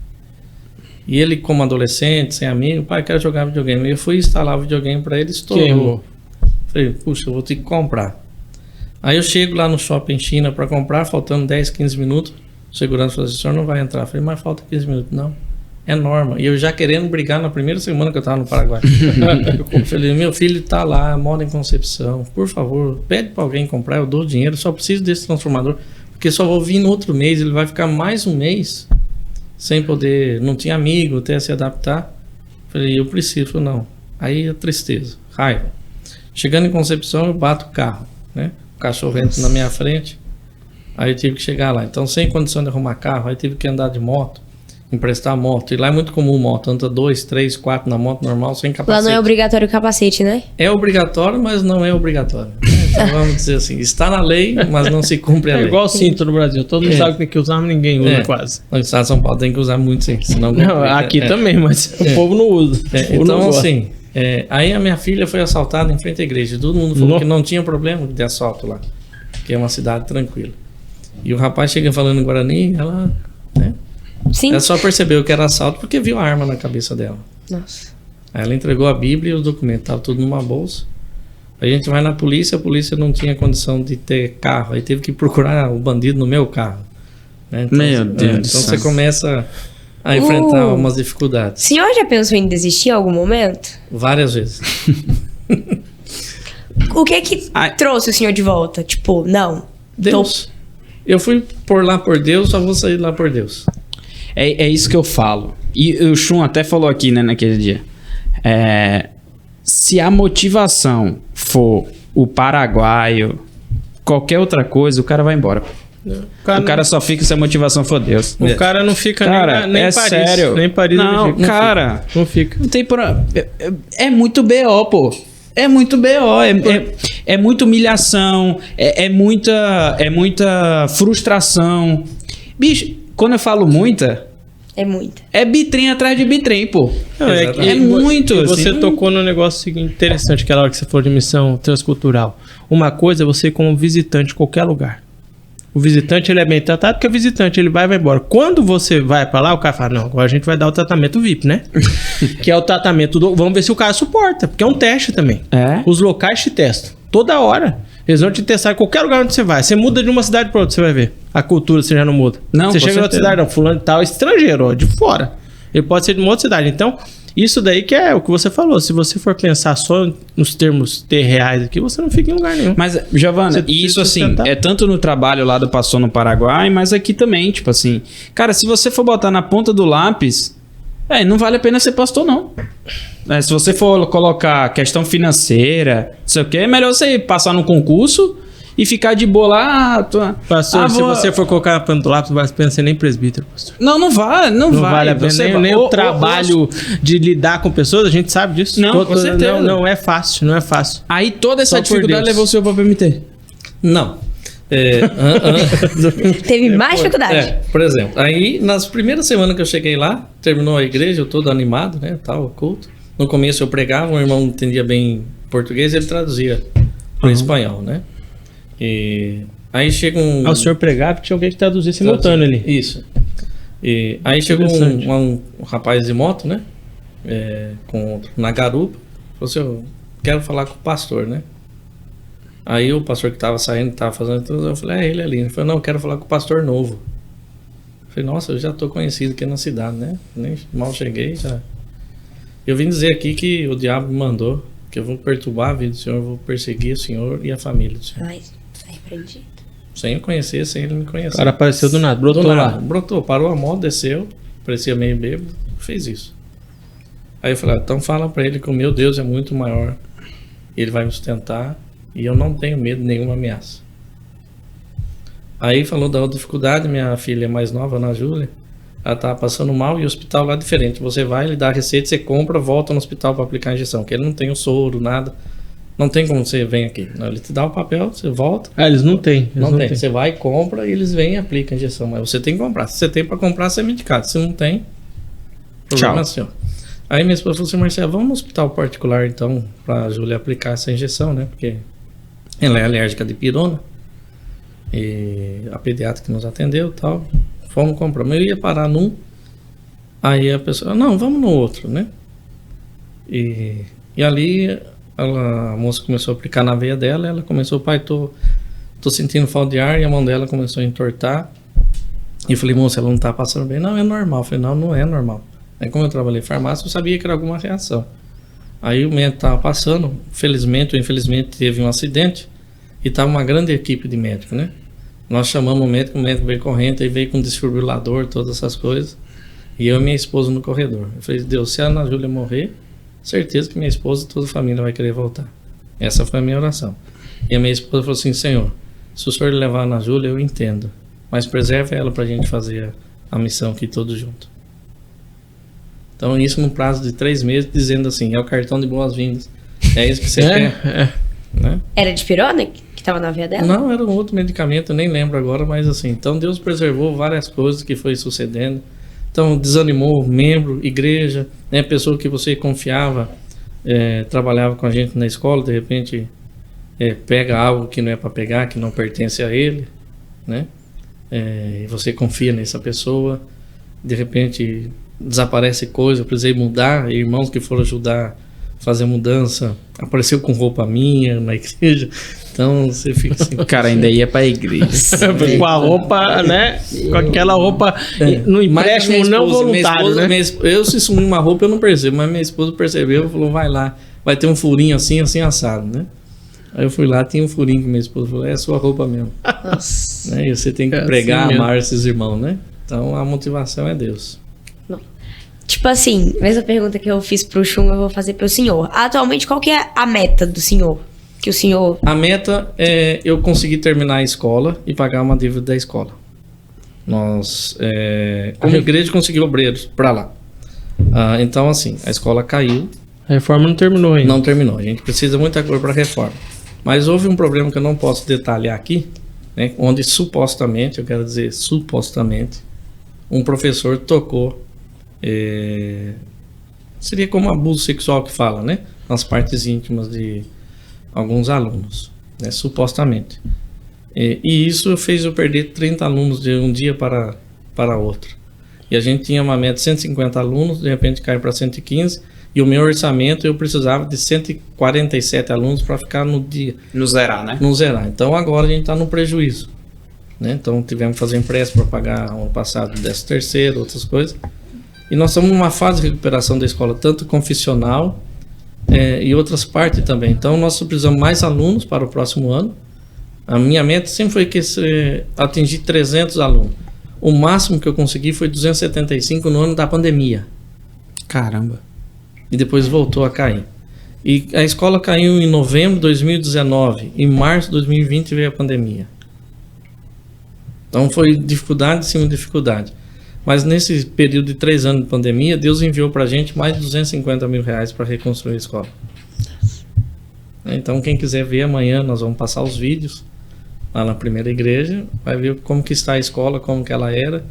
E ele, como adolescente, sem amigo, pai, quero jogar videogame. E eu fui instalar o videogame para ele, estourou. Falei, puxa, eu vou ter que comprar. Aí eu chego lá no shopping China para comprar, faltando 10, 15 minutos. O segurança falou assim, o senhor não vai entrar. Eu falei, mas falta 15 minutos. Não, é norma. E eu já querendo brigar na primeira semana que eu estava no Paraguai. Eu falei, meu filho está lá, mora em Concepção. Por favor, pede para alguém comprar, eu dou dinheiro, só preciso desse transformador. Porque só vou vir no outro mês, ele vai ficar mais um mês sem poder, não tinha amigo até se adaptar. Falei, eu preciso. Falei, não. Aí a tristeza, raiva. Chegando em Concepção, eu bato o carro, né? O cachorro entra na minha frente, aí eu tive que chegar lá. Então, sem condição de arrumar carro, aí tive que andar de moto, emprestar moto. E lá é muito comum moto, anda 2, 3, 4 na moto normal, sem capacete. Lá não é obrigatório o capacete, né? É obrigatório, mas não é obrigatório. Então, vamos dizer assim, está na lei, mas não se cumpre a lei. É igual cinto no Brasil, todo mundo sabe que tem que usar, mas ninguém usa quase. No estado de São Paulo tem que usar muito sim, senão... Não, aqui também, mas o povo não usa. Então, assim... aí a minha filha foi assaltada em frente à igreja. Todo mundo falou que não tinha problema de assalto lá, que é uma cidade tranquila. E o rapaz chega falando em Guarani, ela, né? Sim. Ela só percebeu que era assalto porque viu a arma na cabeça dela. Nossa. Aí ela entregou a Bíblia e os documentos, tava tudo numa bolsa. Aí a gente vai na polícia, a polícia não tinha condição de ter carro, aí teve que procurar o bandido no meu carro. Né? Então, Meu Deus do então céu. você começa a enfrentar umas dificuldades. O senhor já pensou em desistir em algum momento? Várias vezes. O que que trouxe o senhor de volta? Tipo, não. Deus. Eu fui por lá por Deus, só vou sair lá por Deus. É isso que eu falo. E o Chum até falou aqui, né, naquele dia. Se a motivação for o paraguaio, qualquer outra coisa, o cara vai embora. O cara só fica se a motivação for Deus. O cara não fica cara, nem é Paris. sério. Nem Paris não, ele fica. cara. Não fica. Não tem é muito BO, pô. É muito BO. É muita humilhação. É muita frustração. Bicho, quando eu falo muita... É muita. É bitrem atrás de bitrem, pô. Não, é muito. E você assim, tocou no negócio seguinte, interessante, aquela hora que você falou de missão transcultural. Uma coisa é você como visitante em qualquer lugar. O visitante, ele é bem tratado porque é visitante, ele vai embora. Quando você vai pra lá, o cara fala, não, agora a gente vai dar o tratamento VIP, né? Que é o tratamento vamos ver se o cara suporta, porque é um teste também. Os locais te testam, toda hora. Eles vão te testar em qualquer lugar onde você vai. Você muda de uma cidade pra outra, você vai ver. A cultura você já não muda. Não, você com chega em outra certeza. cidade, não, fulano e tal, é estrangeiro, ó, de fora. Ele pode ser de uma outra cidade. Então, isso daí que é o que você falou. Se você for pensar só nos termos reais aqui, você não fica em lugar nenhum. Mas, Giovana, Você isso precisa assim, sustentar. é tanto no trabalho lá do pastor no Paraguai, mas aqui também, tipo assim. Cara, se você for botar na ponta do lápis, não vale a pena ser pastor, não. Se você for colocar questão financeira, não sei o que, é melhor você passar no concurso e ficar de boa lá. Pastor, se você for colocar na ponta do lápis, não vai ser nem presbítero, pastor. Não vai, não vai. Vale a pena, Você nem vai- o trabalho de lidar com pessoas, a gente sabe disso. Não, com certeza. Não é fácil, não é fácil. Aí toda essa Só por dificuldade Deus. levou o senhor pra PMT. Não. Teve mais dificuldade. Por exemplo, aí nas primeiras semanas que eu cheguei lá, terminou a igreja, eu todo animado, né, tal, culto. No começo eu pregava, um irmão entendia bem português, ele traduzia pro espanhol, né? E aí chega um... Ao senhor pregava, tinha alguém que traduzia simultâneo ali. Isso. E aí chegou Interessante. um rapaz de moto, né? Com outro, na garupa. Falou assim, eu quero falar com o pastor, né? Aí o pastor que tava saindo, tava fazendo tudo, eu falei, ele ali. Ele falou, não, eu quero falar com o pastor novo. Eu falei, nossa, eu já tô conhecido aqui na cidade, né? Nem mal cheguei, já. Eu vim dizer aqui que o diabo me mandou, que eu vou perturbar a vida do senhor, eu vou perseguir o senhor e a família do senhor. Ai, tá repreendido. Sem eu conhecer, sem ele me conhecer. O cara apareceu do nada, brotou Do nada, lá. brotou, parou a moto, desceu, parecia meio bêbado, fez isso. Aí eu falei, então fala pra ele que o meu Deus é muito maior, ele vai me sustentar e eu não tenho medo de nenhuma ameaça. Aí falou da outra dificuldade, minha filha mais nova, Ana Júlia, ela estava passando mal e o hospital lá é diferente. Você vai, ele dá a receita, você compra, volta no hospital para aplicar a injeção, que ele não tem o soro, nada. Não tem como você vem aqui. Não, ele te dá o papel, você volta. Eles não têm. Não tem. Você vai, compra e eles vêm e aplicam a injeção. Mas você tem que comprar. Se você tem para comprar, você é medicado. Se não tem, problema é seu. Aí minha esposa falou assim, Marcelo, vamos no hospital particular então, para a Júlia aplicar essa injeção, né? Porque ela é alérgica de pirona. E a pediatra que nos atendeu e tal. Fomos comprar. Mas eu ia parar num. Aí a pessoa, não, vamos no outro, né? E ali a moça começou a aplicar na veia dela. Ela começou, pai, tô sentindo falta de ar. E a mão dela começou a entortar. E eu falei, moça, ela não tá passando bem. Não, é normal. Eu falei, não é normal. Aí como eu trabalhei em farmácia, eu sabia que era alguma reação. Aí o médico tava passando. Felizmente ou infelizmente teve um acidente. E tava uma grande equipe de médicos, né? Nós chamamos o médico veio correndo, aí veio com desfibrilador, todas essas coisas. E eu e minha esposa no corredor. Eu falei, Deus, se a Ana Júlia morrer, certeza que minha esposa e toda a família vai querer voltar. Essa foi a minha oração. E a minha esposa falou assim, Senhor, se o Senhor levar a Ana Júlia, eu entendo. Mas preserve ela pra gente fazer a missão aqui todos juntos. Então isso no prazo de 3 meses, dizendo assim, é o cartão de boas-vindas. É isso que você quer. Né? Era de pirona que tava na veia dela? Não, era um outro medicamento, eu nem lembro agora, mas assim, então Deus preservou várias coisas que foi sucedendo. Então desanimou membro, igreja, né, pessoa que você confiava, trabalhava com a gente na escola, de repente pega algo que não é para pegar, que não pertence a ele, né? E você confia nessa pessoa, de repente desaparece coisa, eu precisei mudar, irmãos que foram ajudar a fazer mudança, apareceu com roupa minha na igreja, então você fica assim... O cara ainda ia pra igreja. Com a roupa, né? Com aquela roupa no empréstimo não voluntário, né? Eu se sumir uma roupa eu não percebo, mas minha esposa percebeu e falou, vai lá, vai ter um furinho assim, assim assado, né? Aí eu fui lá, tinha um furinho que minha esposa falou, é a sua roupa mesmo. Nossa. Né? E você tem que pregar, assim amar esses irmãos, né? Então a motivação é Deus. Tipo assim, mesma pergunta que eu fiz pro Chum, eu vou fazer pro senhor. Atualmente, qual que é a meta do senhor? Que o senhor... A meta é eu conseguir terminar a escola e pagar uma dívida da escola. Nós, como igreja, conseguimos obreiros para lá. Então, assim, a escola caiu. A reforma não terminou ainda. Não terminou. A gente precisa de muita coisa para a reforma. Mas houve um problema que eu não posso detalhar aqui, né, onde supostamente, eu quero dizer supostamente, um professor tocou... seria como abuso sexual que fala, né? Nas partes íntimas de alguns alunos, né? Supostamente. E isso fez eu perder 30 alunos de um dia para outro. E a gente tinha uma meta de 150 alunos, de repente caiu para 115, e o meu orçamento eu precisava de 147 alunos para ficar no dia. No zerar, né? No zerar. Então agora a gente está no prejuízo, né? Então tivemos que fazer empréstimo para pagar ano passado 13º, outras coisas. E nós estamos numa fase de recuperação da escola, tanto confessional e outras partes também. Então, nós precisamos mais alunos para o próximo ano. A minha meta sempre foi atingir 300 alunos. O máximo que eu consegui foi 275 no ano da pandemia. Caramba. E depois voltou a cair. E a escola caiu em novembro de 2019. Em março de 2020 veio a pandemia. Então, foi dificuldade em cima de dificuldade. Mas nesse período de 3 anos de pandemia, Deus enviou pra gente mais de 250 mil reais para reconstruir a escola. Então quem quiser ver amanhã, nós vamos passar os vídeos lá na primeira igreja, vai ver como que está a escola, como que ela era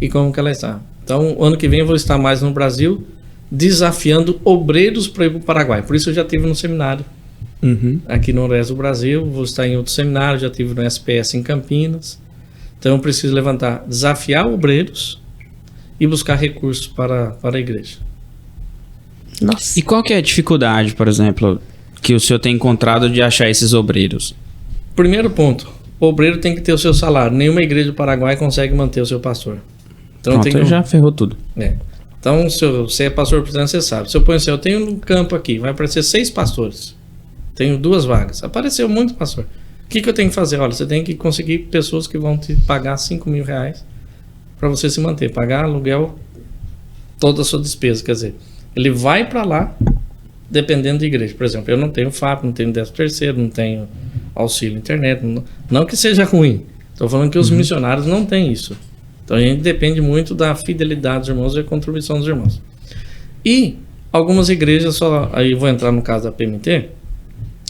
e como que ela está. Então ano que vem eu vou estar mais no Brasil, desafiando obreiros para ir para o Paraguai. Por isso eu já estive no seminário aqui no Oeste do Brasil, vou estar em outro seminário, já estive no SPS em Campinas. Então eu preciso desafiar obreiros e buscar recursos para a igreja. Nossa. E qual que é a dificuldade, por exemplo, que o senhor tem encontrado de achar esses obreiros? Primeiro ponto, o obreiro tem que ter o seu salário. Nenhuma igreja do Paraguai consegue manter o seu pastor. Então Pronto, já ferrou tudo. Então, se você é pastor presidente, você sabe. Se eu ponho assim, eu tenho um campo aqui, vai aparecer 6 pastores. Tenho 2 vagas. Apareceu muito pastor. O que eu tenho que fazer? Olha, você tem que conseguir pessoas que vão te pagar 5 mil reais para você se manter, pagar aluguel, toda a sua despesa, quer dizer, ele vai para lá dependendo da igreja. Por exemplo, eu não tenho FAP, não tenho 13º, não tenho auxílio internet, não que seja ruim, estou falando que os missionários não têm isso, Então a gente depende muito da fidelidade dos irmãos e da contribuição dos irmãos. E algumas igrejas, só aí vou entrar no caso da PMT,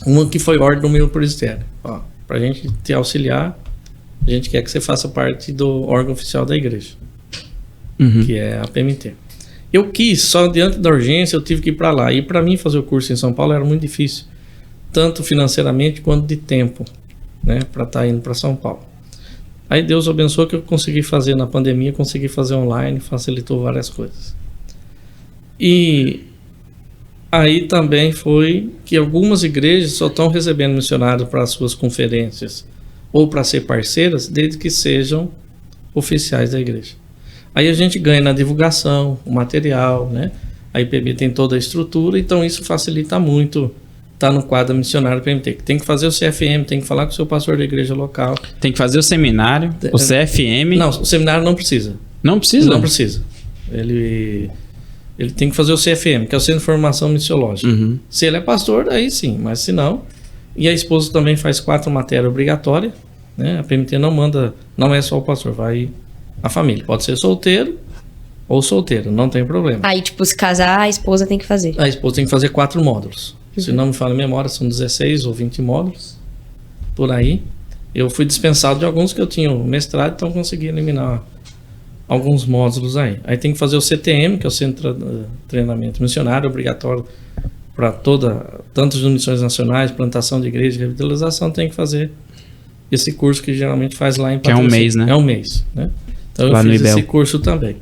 uma que foi ordem do meu presbitério. Para a gente te auxiliar, a gente quer que você faça parte do órgão oficial da igreja, que é a PMT. Eu quis, só diante da urgência, eu tive que ir para lá. E para mim fazer o curso em São Paulo era muito difícil, tanto financeiramente quanto de tempo, né, para estar indo para São Paulo. Aí Deus abençoou que eu consegui fazer na pandemia, consegui fazer online, facilitou várias coisas. E aí também foi que algumas igrejas só estão recebendo missionários para as suas conferências ou para ser parceiras, desde que sejam oficiais da igreja. Aí a gente ganha na divulgação, o material, né? A IPB tem toda a estrutura, então isso facilita muito estar no quadro missionário PMT. Tem que fazer o CFM, tem que falar com o seu pastor da igreja local. Tem que fazer o seminário, o CFM. Não, o seminário não precisa. Não precisa? Não precisa. Ele tem que fazer o CFM, que é o Centro de Formação Missiológica. Se ele é pastor, aí sim, mas se não... E a esposa também faz 4 matérias obrigatórias, né? A PMT não manda, não é só o pastor, vai a família. Pode ser solteiro ou solteira, não tem problema. Aí, tipo, se casar, a esposa tem que fazer. A esposa tem que fazer 4 módulos. Se não me falha a memória, são 16 ou 20 módulos, por aí. Eu fui dispensado de alguns que eu tinha mestrado, então consegui eliminar alguns módulos aí. Aí tem que fazer o CTM, que é o Centro de Treinamento Missionário, obrigatório para tanto as missões nacionais, plantação de igreja, revitalização, tem que fazer esse curso que geralmente faz lá em Patrocínio. Que é um mês, né? É um mês, né? Então lá eu fiz no esse curso também.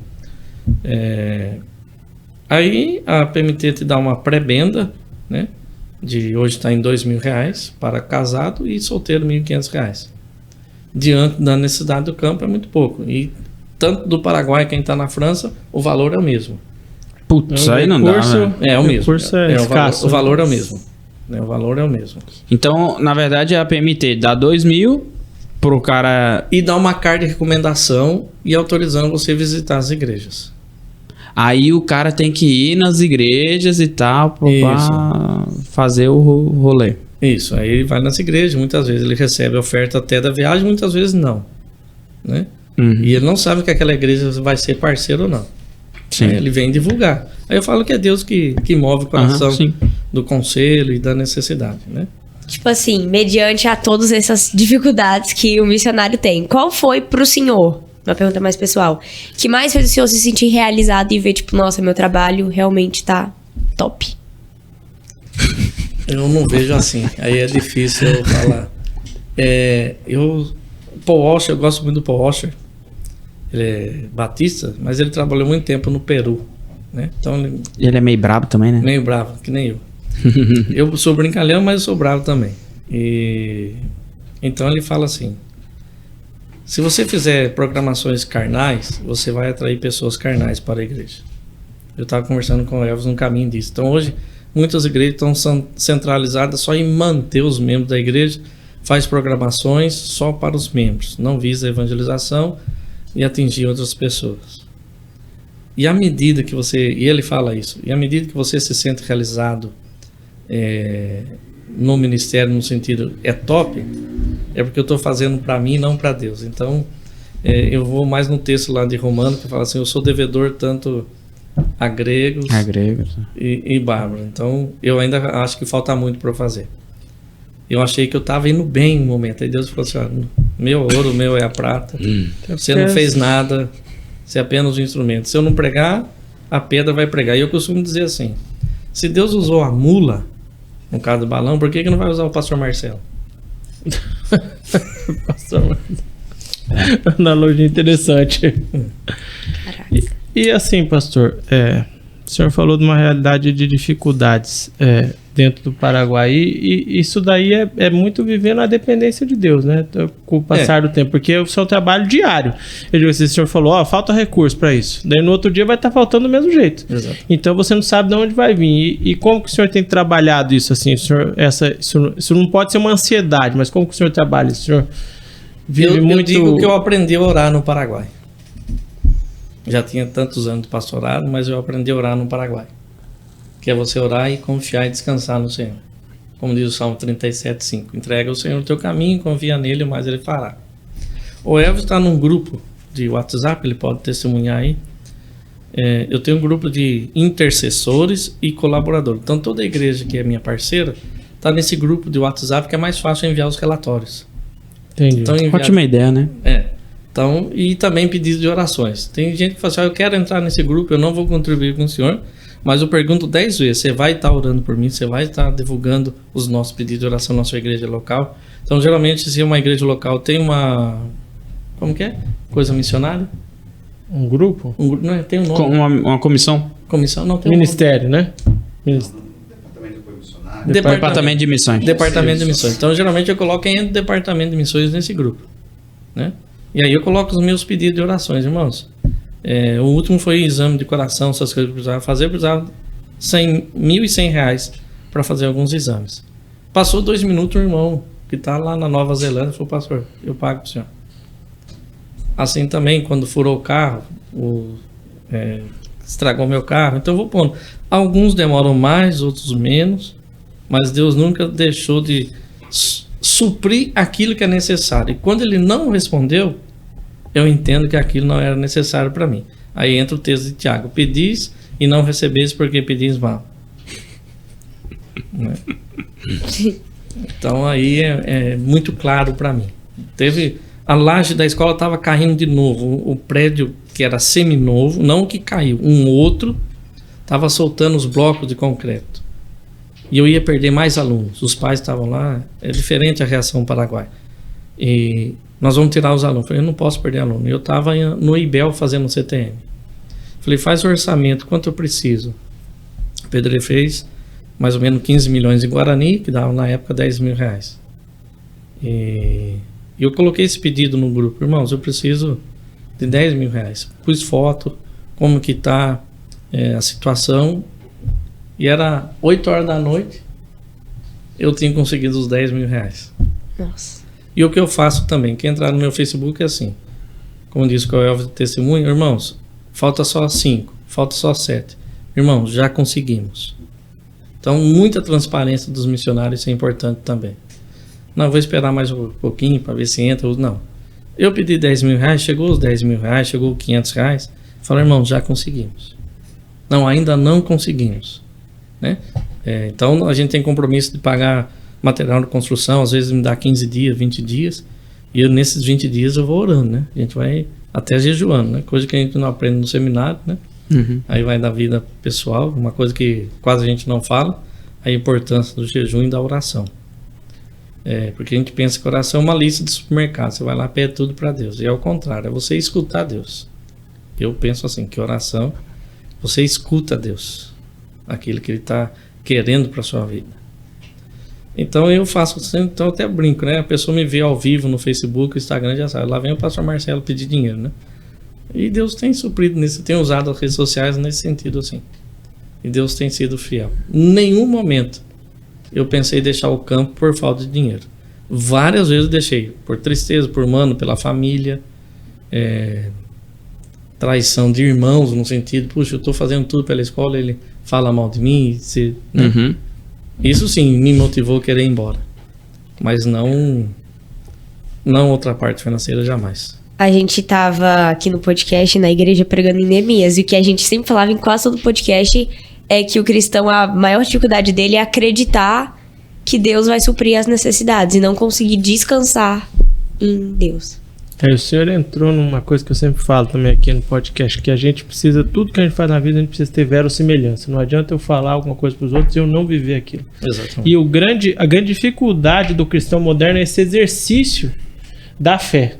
Aí a PMT te dá uma pré-benda, né? De hoje está em R$2.000 para casado e solteiro R$1.500. Diante da necessidade do campo é muito pouco. E tanto do Paraguai, quem está na França, o valor é o mesmo. Putz, aí não dá, né? É o mesmo. O curso é escasso. O valor é o mesmo. O valor é o mesmo. Então, na verdade, a PMT dá 2.000 pro cara... E dá uma carta de recomendação e autorizando você a visitar as igrejas. Aí o cara tem que ir nas igrejas e tal pra fazer o rolê. Isso, aí ele vai nas igrejas, muitas vezes ele recebe a oferta até da viagem, muitas vezes não, né? E ele não sabe que aquela igreja vai ser parceiro ou não. Sim. Ele vem divulgar. Aí eu falo que é Deus que move o coração do conselho e da necessidade, né? Tipo assim, mediante a todas essas dificuldades que o missionário tem, qual foi pro senhor, uma pergunta mais pessoal, que mais fez o senhor se sentir realizado e ver, tipo, nossa, meu trabalho realmente tá top? Eu não vejo assim, aí é difícil eu falar. Paul Washer, eu gosto muito do Paul Washer. Ele é batista, mas ele trabalhou muito tempo no Peru, né? Então ele é meio brabo também, né? Meio bravo, que nem eu. Eu sou brincalhão, mas eu sou bravo também. Então ele fala assim: se você fizer programações carnais, você vai atrair pessoas carnais para a igreja. Eu estava conversando com o Elvis no caminho disso. Então hoje, muitas igrejas estão centralizadas só em manter os membros da igreja, faz programações só para os membros, não visa a evangelização e atingir outras pessoas. E à medida que e ele fala isso, e à medida que você se sente realizado no ministério, no sentido, é top, é porque eu estou fazendo para mim e não para Deus. Então, eu vou mais no texto lá de Romano, que fala assim: eu sou devedor tanto a gregos e bárbaros. Então, eu ainda acho que falta muito para fazer. Eu achei que eu estava indo bem no momento. Aí Deus falou assim: meu ouro, meu é a prata. Você não fez nada, você é apenas um instrumento. Se eu não pregar, a pedra vai pregar. E eu costumo dizer assim: se Deus usou a mula, no caso do balão, por que não vai usar o pastor Marcelo? Pastor Marcelo. Analogia interessante. E assim, pastor, o senhor falou de uma realidade de dificuldades dentro do Paraguai, e isso daí é muito vivendo a dependência de Deus, né? Com o passar do tempo, porque é o seu trabalho diário. Eu digo assim, o senhor falou, falta recurso para isso. Daí no outro dia vai estar faltando do mesmo jeito. Exato. Então você não sabe de onde vai vir. E como que o senhor tem trabalhado isso? Assim, isso não pode ser uma ansiedade, mas como que o senhor trabalha isso? O senhor vive muito... Eu digo que eu aprendi a orar no Paraguai. Já tinha tantos anos de pastorado, mas eu aprendi a orar no Paraguai. Que é você orar e confiar e descansar no Senhor. Como diz o Salmo 37:5. Entrega ao Senhor o teu caminho, confia nele, mas ele fará. O Elvis está num grupo de WhatsApp, ele pode testemunhar aí. Eu tenho um grupo de intercessores e colaboradores. Então, toda a igreja que é minha parceira está nesse grupo de WhatsApp, que é mais fácil enviar os relatórios. Entendi. Então, Ótima ideia, né? Então, e também pedido de orações. Tem gente que fala assim, eu quero entrar nesse grupo, eu não vou contribuir com o senhor, mas eu pergunto 10 vezes, você vai estar orando por mim, você vai estar divulgando os nossos pedidos de oração na sua igreja local. Então, geralmente, se uma igreja local tem uma... Como que é? Coisa missionária? Um grupo? Não, tem um nome. Uma comissão? Comissão? Não, tem Ministério, né? Departamento de Missões. Departamento de Missões. Então, geralmente, eu coloco quem é do Departamento de Missões nesse grupo, né? E aí eu coloco os meus pedidos de orações, irmãos. O último foi exame de coração, essas coisas que eu precisava fazer. Eu precisava R$ 1.100 para fazer alguns exames. Passou 2 minutos, o irmão que está lá na Nova Zelândia falou, pastor, eu pago para o senhor. Assim também, quando furou o carro, estragou meu carro, então eu vou pondo. Alguns demoram mais, outros menos, mas Deus nunca deixou de suprir aquilo que é necessário. E quando ele não respondeu, eu entendo que aquilo não era necessário para mim. Aí entra o texto de Tiago: pedis e não recebes porque pedis mal. Né? Então aí é muito claro para mim. Teve a laje da escola estava caindo de novo. O prédio que era seminovo, não o que caiu, um outro estava soltando os blocos de concreto. E eu ia perder mais alunos. Os pais estavam lá. É diferente a reação Paraguai. E nós vamos tirar os alunos. Falei, eu não posso perder aluno. Eu estava no IBEL fazendo CTM. Falei, faz o orçamento, quanto eu preciso? O Pedro fez mais ou menos 15 milhões em Guarani, que dava na época R$10.000. E eu coloquei esse pedido no grupo. Irmãos, eu preciso de R$10.000. Pus foto, como que está a situação. E era 8 horas da noite, eu tinha conseguido os R$10.000. Nossa. E o que eu faço também, quem entrar no meu Facebook é assim, como disse o Elvis de testemunho, irmãos, falta só 5, falta só 7. Irmãos, já conseguimos. Então, muita transparência dos missionários, isso é importante também. Não, vou esperar mais um pouquinho para ver se entra. Não. Eu pedi R$10.000, chegou os R$10.000, chegou os R$500. Falei, irmãos, já conseguimos. Não, ainda não conseguimos. Né? Então, a gente tem compromisso de pagar material de construção, às vezes me dá 15 dias, 20 dias. E nesses 20 dias eu vou orando, né? A gente vai até jejuando, né? Coisa que a gente não aprende no seminário, né? Uhum. Aí vai da vida pessoal, uma coisa que quase a gente não fala, a importância do jejum e da oração. Porque a gente pensa que oração é uma lista de supermercado, você vai lá e pede tudo para Deus. E é o contrário, é você escutar Deus. Eu penso assim, que oração, você escuta Deus, aquilo que Ele está querendo para sua vida. Então eu faço assim, então eu até brinco, né? A pessoa me vê ao vivo no Facebook, Instagram, já sabe, lá vem o pastor Marcelo pedir dinheiro, né? E Deus tem suprido nisso, tem usado as redes sociais nesse sentido assim. E Deus tem sido fiel. Em nenhum momento eu pensei em deixar o campo por falta de dinheiro. Várias vezes eu deixei, por tristeza, por mano, pela família, traição de irmãos, no sentido, puxa, eu estou fazendo tudo pela escola, ele fala mal de mim, né? Uhum. Isso sim me motivou a querer ir embora. Mas não outra parte financeira, jamais. A gente tava aqui no podcast, na igreja, pregando em Neemias. E o que a gente sempre falava em quase todo podcast é que o cristão, a maior dificuldade dele é acreditar que Deus vai suprir as necessidades e não conseguir descansar em Deus. O senhor entrou numa coisa que eu sempre falo também aqui no podcast, que a gente precisa, tudo que a gente faz na vida, a gente precisa ter verossimilhança. Não adianta eu falar alguma coisa para os outros e eu não viver aquilo. Exatamente. E a grande dificuldade do cristão moderno é esse exercício da fé,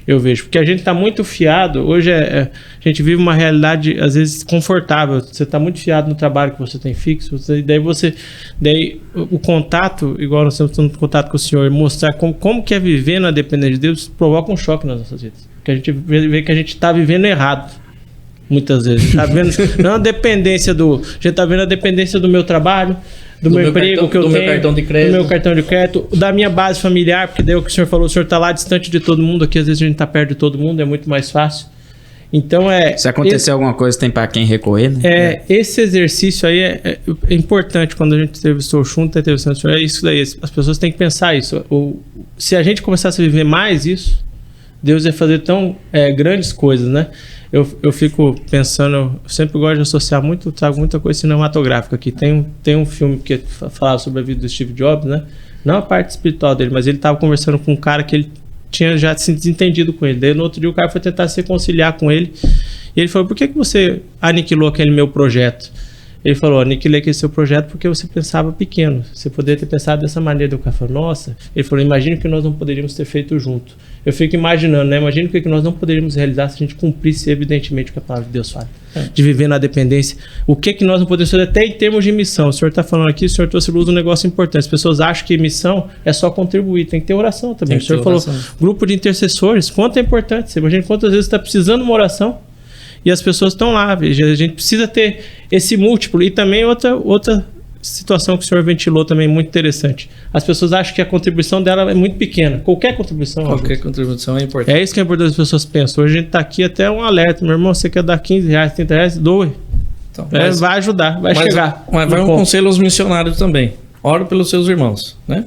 eu vejo. Porque a gente está muito fiado, hoje a gente vive uma realidade, às vezes, confortável. Você está muito fiado no trabalho que você tem fixo, daí o contato, igual nós estamos em contato com o senhor, mostrar como que é viver na dependência de Deus, provoca um choque nas nossas vidas. Porque a gente vê que a gente está vivendo errado, muitas vezes. Tá vendo, não a dependência a gente está vendo a dependência do meu trabalho, do meu emprego que eu tenho, meu cartão de crédito. do meu cartão de crédito, da minha base familiar, porque daí o que o senhor falou, o senhor está lá distante de todo mundo, aqui às vezes a gente está perto de todo mundo, é muito mais fácil. Então se acontecer alguma coisa, tem para quem recorrer, né? Esse exercício aí é importante. Quando a gente entrevistou o Chunta, entrevistando o senhor, é isso daí. As pessoas têm que pensar isso. Se a gente começasse a viver mais isso, Deus ia fazer tão grandes coisas, né? Eu fico pensando, eu sempre gosto de associar muito, trago muita coisa cinematográfica aqui. Tem um filme que fala sobre a vida do Steve Jobs, né? Não a parte espiritual dele, mas ele estava conversando com um cara que ele tinha já se desentendido com ele. Daí no outro dia o cara foi tentar se reconciliar com ele. E ele falou, por que você aniquilou aquele meu projeto? Ele falou, aniquilei aquele seu projeto porque você pensava pequeno. Você poderia ter pensado dessa maneira. O cara falou, nossa. Ele falou, imagina o que nós não poderíamos ter feito junto. Eu fico imaginando, né? Imagina o que nós não poderíamos realizar se a gente cumprisse evidentemente o que a palavra de Deus fala. De viver na dependência. O que nós não podemos fazer até em termos de missão. O senhor está falando aqui, o senhor trouxe luz um negócio importante. As pessoas acham que missão é só contribuir. Tem que ter oração também. O senhor falou, grupo de intercessores. Quanto é importante? Você imagina quantas vezes você está precisando de uma oração e as pessoas estão lá. A gente precisa ter esse múltiplo. E também outra situação que o senhor ventilou também muito interessante. As pessoas acham que a contribuição dela é muito pequena. Qualquer contribuição contribuição é importante. É isso que é importante as pessoas pensam. Hoje a gente está aqui até um alerta. Meu irmão, você quer dar R$15, R$30? Doe. Então, vai ajudar, vai chegar. Mas vai um conselho aos missionários também. Ore pelos seus irmãos, né?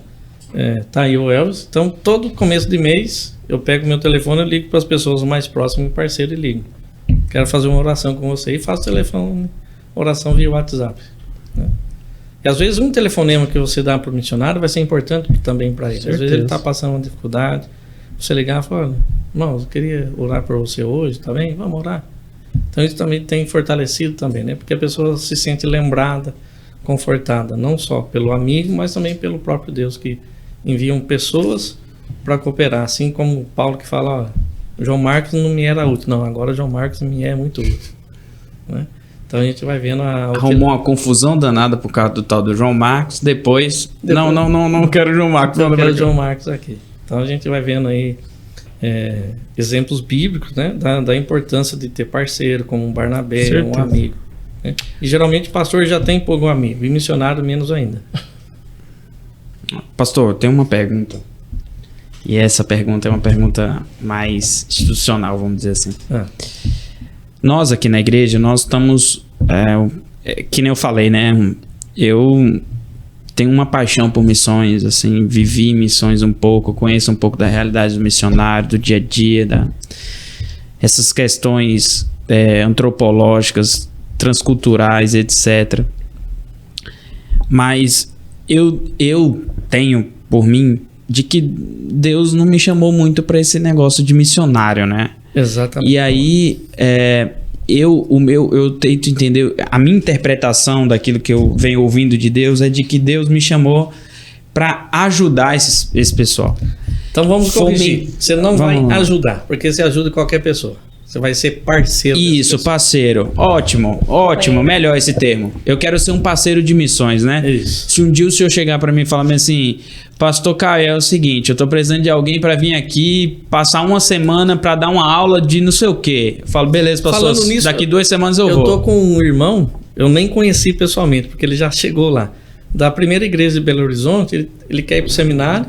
Tá aí o Elvis. Então, todo começo de mês, eu pego meu telefone e ligo para as pessoas mais próximas, parceiro, e ligo. Quero fazer uma oração com você e faço telefone, oração via WhatsApp, né? E às vezes um telefonema que você dá para o missionário vai ser importante também para ele. Às vezes ele está passando uma dificuldade. Você ligar e falar, irmão, eu queria orar por você hoje, tá bem? Vamos orar. Então isso também tem fortalecido também, né? Porque a pessoa se sente lembrada, confortada, não só pelo amigo, mas também pelo próprio Deus, que enviam pessoas para cooperar. Assim como Paulo que fala, João Marcos não me era útil. Não, agora João Marcos me é muito útil, né? Então a gente vai vendo arrumou uma confusão danada por causa do tal do João Marcos. Depois não quero João Marcos. Não quero João Marcos aqui. Então a gente vai vendo aí exemplos bíblicos, né, da importância de ter parceiro, como um Barnabé, um amigo, né? E geralmente pastor já tem pouco amigo, e missionário menos ainda. Pastor, tem uma pergunta. E essa pergunta é uma pergunta mais institucional, vamos dizer assim. Nós aqui na igreja, nós estamos, que nem eu falei, né? Eu tenho uma paixão por missões, assim, vivi missões um pouco, conheço um pouco da realidade do missionário, do dia a dia, essas questões antropológicas, transculturais, etc. Mas eu tenho por mim de que Deus não me chamou muito para esse negócio de missionário, né? Exatamente. E aí, eu tento entender, a minha interpretação daquilo que eu venho ouvindo de Deus é de que Deus me chamou para ajudar esse pessoal. Então vamos corrigir. Você não vai ajudar, porque você ajuda qualquer pessoa. Você vai ser parceiro. Isso, parceiro. Ótimo, melhor esse termo. Eu quero ser um parceiro de missões, né? Isso. Se um dia o senhor chegar para mim e falar assim, Pastor Caio, é o seguinte, eu tô precisando de alguém para vir aqui passar uma semana para dar uma aula de não sei o quê. Eu falo, beleza, pastor, nisso, daqui 2 semanas eu vou. Eu tô com um irmão, eu nem conheci pessoalmente, porque ele já chegou lá. Da primeira igreja de Belo Horizonte, ele quer ir pro seminário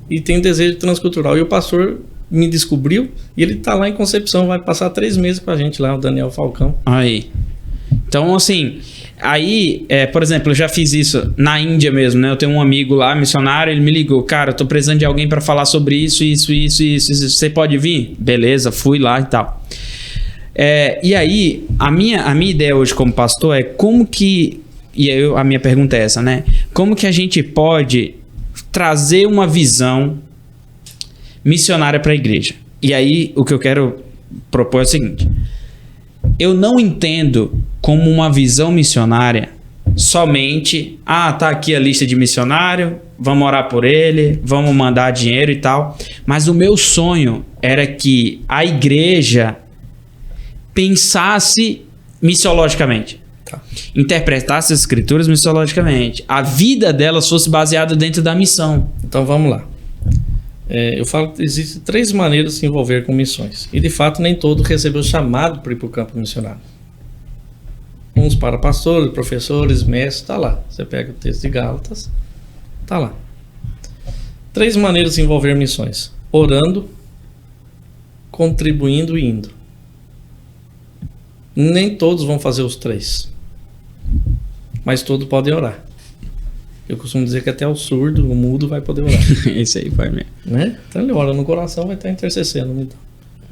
e tem desejo transcultural. E o pastor me descobriu e ele tá lá em Concepção, vai passar 3 meses com a gente lá, o Daniel Falcão. Aí. Então, assim, por exemplo, eu já fiz isso na Índia mesmo, né? Eu tenho um amigo lá, missionário, ele me ligou, cara, eu tô precisando de alguém para falar sobre isso, você pode vir? Beleza, fui lá e tal. E aí, a minha ideia hoje como pastor é como que, a minha pergunta é essa, né? Como que a gente pode trazer uma visão missionária para a igreja? E aí, o que eu quero propor é o seguinte: eu não entendo como uma visão missionária somente, tá aqui a lista de missionário, vamos orar por ele, vamos mandar dinheiro e tal. Mas o meu sonho era que a igreja pensasse missiologicamente, interpretasse as escrituras missiologicamente, a vida delas fosse baseada dentro da missão. Então vamos lá. Eu falo que existem 3 maneiras de se envolver com missões. E de fato nem todo recebeu chamado para ir para o campo missionário. Uns para pastores, professores, mestres, tá lá. Você pega o texto de Gálatas, tá lá. 3 maneiras de se envolver em missões: orando, contribuindo e indo. Nem todos vão fazer os 3, mas todos podem orar. Eu costumo dizer que até o surdo, o mudo vai poder orar. Isso aí vai mesmo. Né? Então ele ora no coração, vai estar intercedendo. Então,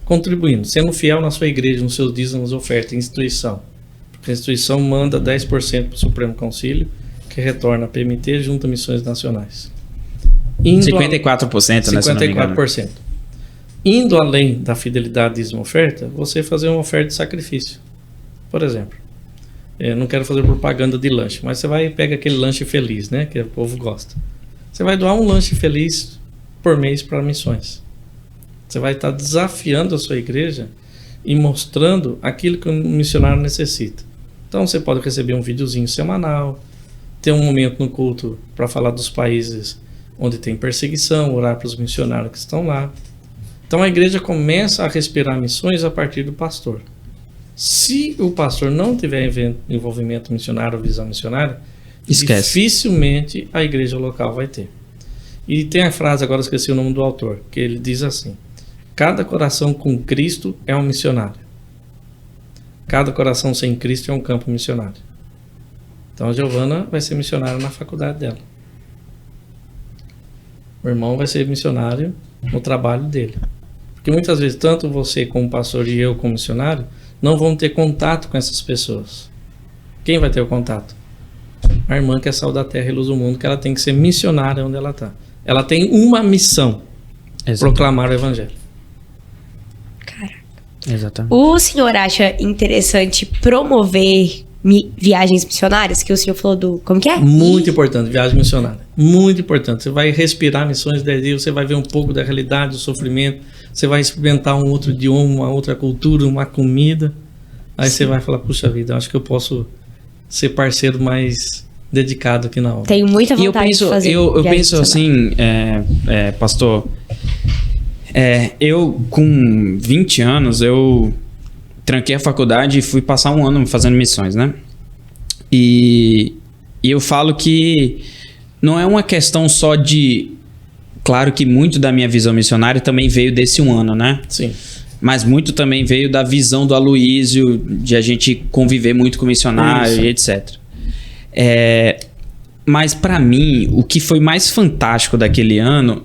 contribuindo, sendo fiel na sua igreja, nos seus dízimos, ofertas, instituição. Porque a instituição manda 10% para o Supremo Concílio, que retorna a PMT junto a missões nacionais. 54%, né? 54%. Indo além da fidelidade dízimo oferta, você fazer uma oferta de sacrifício. Por exemplo, eu não quero fazer propaganda de lanche, mas você vai e pega aquele lanche feliz, né? Que o povo gosta. Você vai doar um lanche feliz por mês para missões. Você vai estar desafiando a sua igreja e mostrando aquilo que o missionário necessita. Então você pode receber um videozinho semanal, ter um momento no culto para falar dos países onde tem perseguição, orar para os missionários que estão lá. Então a igreja começa a respirar missões a partir do pastor. Se o pastor não tiver envolvimento missionário ou visão missionária, esquece. Dificilmente a igreja local vai ter. E tem a frase, agora esqueci o nome do autor, que ele diz assim: cada coração com Cristo é um missionário. Cada coração sem Cristo é um campo missionário. Então a Giovana vai ser missionária na faculdade dela. O irmão vai ser missionário no trabalho dele. Porque muitas vezes, tanto você como pastor e eu como missionário, não vão ter contato com essas pessoas. Quem vai ter o contato? A irmã que é sal da terra e luz do mundo, que ela tem que ser missionária onde ela está. Ela tem uma missão: proclamar o evangelho. Caraca. Exatamente. O senhor acha interessante promover viagens missionárias? Que o senhor falou do... Como que é? Muito importante, viagem missionária. Muito importante. Você vai respirar missões 10 dias, você vai ver um pouco da realidade, do sofrimento, você vai experimentar um outro idioma, uma outra cultura, uma comida. Aí você vai falar, puxa vida, eu acho que eu posso ser parceiro mais dedicado aqui na obra. Tenho muita E vontade de fazer. eu penso assim, pastor, eu com 20 anos, eu tranquei a faculdade e fui passar um ano fazendo missões, né? E eu falo que não é uma questão só de... Claro que muito da minha visão missionária também veio desse um ano, né? Sim. Mas muito também veio da visão do Aloísio, de a gente conviver muito com missionário e etc. Mas para mim, o que foi mais fantástico daquele ano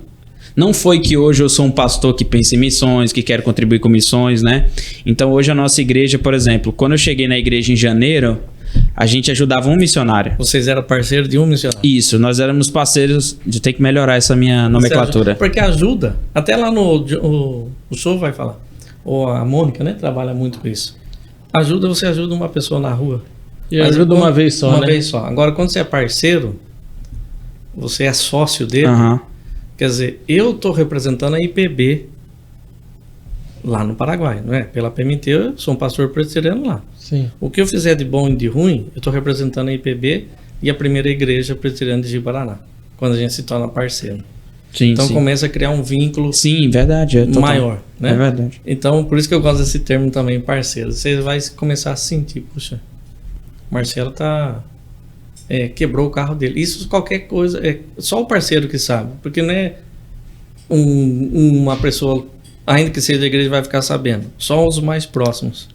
não foi que hoje eu sou um pastor que pensa em missões, que quero contribuir com missões, né? Então hoje a nossa igreja, por exemplo, quando eu cheguei na igreja em janeiro, a gente ajudava um missionário. Vocês eram parceiros de um missionário? Isso, nós éramos parceiros de ter que melhorar essa minha nomenclatura. Porque ajuda, até lá o senhor vai falar, ou a Mônica, né, trabalha muito com isso. Você ajuda uma pessoa na rua. E ajuda uma vez só, né? Uma vez só. Agora, quando você é parceiro, você é sócio dele, quer dizer, eu estou representando a IPB lá no Paraguai, não é? Pela PMT, eu sou um pastor presbiteriano lá. Sim. O que eu fizer de bom e de ruim, eu estou representando a IPB e a primeira igreja presbiteriana de Ji-Paraná, quando a gente se torna parceiro. Sim, então sim. começa a criar um vínculo verdade, maior, né? É verdade. Então, por isso que eu gosto desse termo também, parceiro. Você vai começar a sentir, puxa, Marcelo quebrou o carro dele. Isso qualquer coisa, só o parceiro que sabe, porque não é uma pessoa, ainda que seja da igreja, vai ficar sabendo. Só os mais próximos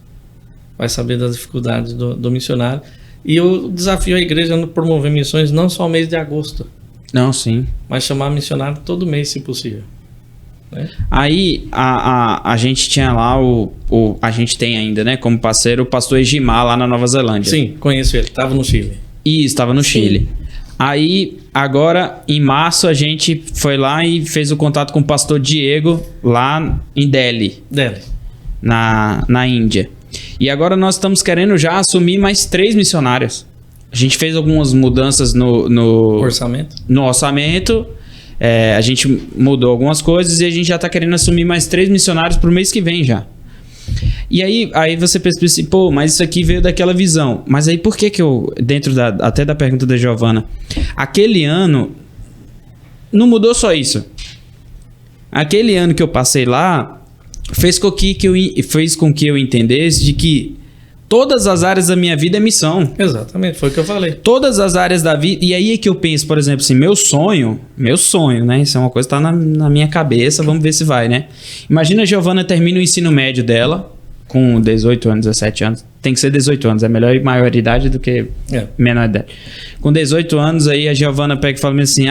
vai saber das dificuldades do missionário. E eu desafio a igreja a promover missões não só no mês de agosto. Não, sim. Mas chamar missionário todo mês, se possível. Né? Aí a gente tinha lá a gente tem ainda, né, como parceiro, o pastor Egimar lá na Nova Zelândia. Sim, conheço ele, estava no Chile. Isso, estava no Chile. Aí, agora, em março, a gente foi lá e fez o contato com o pastor Diego lá em Delhi. Na Índia. E agora nós estamos querendo já assumir mais 3 missionários. A gente fez algumas mudanças no orçamento. No orçamento. A gente mudou algumas coisas e a gente já está querendo assumir mais 3 missionários para o mês que vem já. E aí você pensa assim, pô, mas isso aqui veio daquela visão. Mas aí por que eu, dentro até da pergunta da Giovana, aquele ano não mudou só isso. Aquele ano que eu passei lá fez com que eu entendesse de que todas as áreas da minha vida é missão. Exatamente, foi o que eu falei. Todas as áreas da vida. E aí é que eu penso, por exemplo, assim, meu sonho, né? Isso é uma coisa que tá na minha cabeça, vamos ver se vai, né? Imagina a Giovana termina o ensino médio dela, com 18 anos, 17 anos. Tem que ser 18 anos, é melhor ir maioridade do que menor idade. Com 18 anos, aí a Giovana pega e fala assim,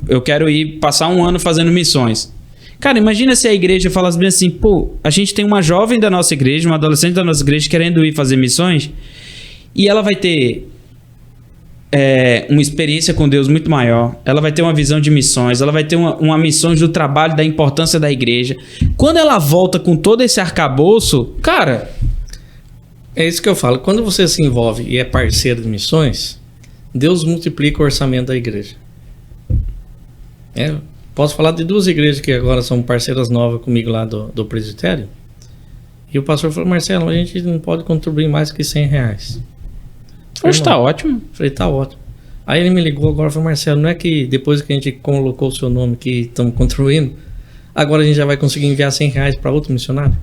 eu quero ir passar um ano fazendo missões. Cara, imagina se a igreja falasse bem assim, pô, a gente tem uma jovem da nossa igreja, uma adolescente da nossa igreja querendo ir fazer missões, e ela vai ter uma experiência com Deus muito maior, ela vai ter uma visão de missões, ela vai ter uma missão do trabalho, da importância da igreja. Quando ela volta com todo esse arcabouço, cara... É isso que eu falo. Quando você se envolve e é parceiro de missões, Deus multiplica o orçamento da igreja. Posso falar de 2 igrejas que agora são parceiras novas comigo lá do presbitério. E o pastor falou, Marcelo, a gente não pode contribuir mais que R$100. Hoje tá ótimo. Falei, tá ótimo. Aí ele me ligou agora e falou, Marcelo, não é que depois que a gente colocou o seu nome que estamos contribuindo, agora a gente já vai conseguir enviar R$100 para outro missionário?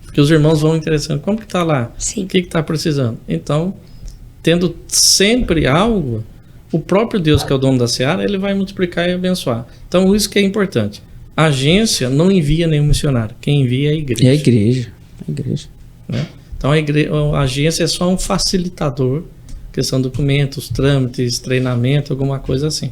Porque os irmãos vão interessando. Como que tá lá? Sim. O que tá precisando? Então, tendo sempre algo, o próprio Deus, que é o dono da seara, ele vai multiplicar e abençoar. Então, isso que é importante. A agência não envia nenhum missionário. Quem envia é a igreja. É a igreja. Né? Então, a agência é só um facilitador, questão de documentos, trâmites, treinamento, alguma coisa assim.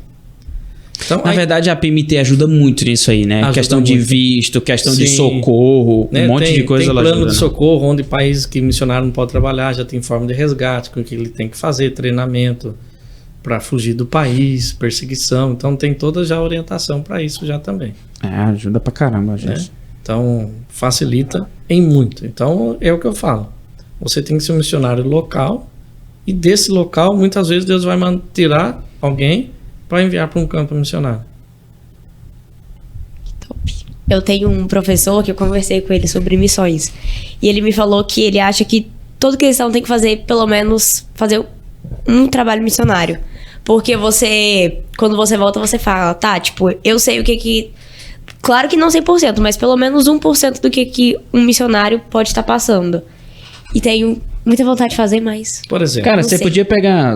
Então, Na verdade, a PMT ajuda muito nisso aí, né? Questão de visto, questão de socorro, um monte de coisa tem lá. Tem plano de socorro, onde países que missionário não pode trabalhar, já tem forma de resgate, com o que ele tem que fazer, treinamento para fugir do país, perseguição. Então, tem toda já a orientação para isso já também. Ajuda pra caramba, gente. Né? Então, facilita em muito. Então, é o que eu falo. Você tem que ser um missionário local e desse local, muitas vezes, Deus vai tirar alguém para enviar para um campo missionário. Top. Eu tenho um professor que eu conversei com ele sobre missões. E ele me falou que ele acha que todo cristão tem que fazer, pelo menos, fazer um trabalho missionário. Porque quando você volta, você fala, tá, tipo, eu sei o que... Claro que não 100%, mas pelo menos 1% do que um missionário pode estar passando. E tenho muita vontade de fazer, mas... Por exemplo... Cara, você podia pegar...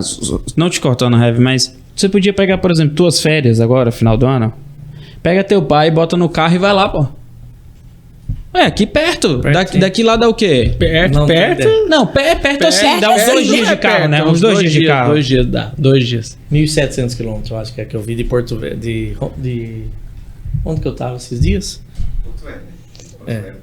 Não te cortando, Heavy, mas... Você podia pegar, por exemplo, tuas férias agora, final do ano. Pega teu pai, bota no carro e vai lá, pô. Aqui perto. Daqui lá dá o quê? Perto? Não, perto assim. Dá uns 2 dias de carro, né? Uns 2 dias de carro. 2 dias dá. 2 dias. 1.700 quilômetros, eu acho que é que eu vi de Porto Velho. Onde que eu tava esses dias? Porto Velho.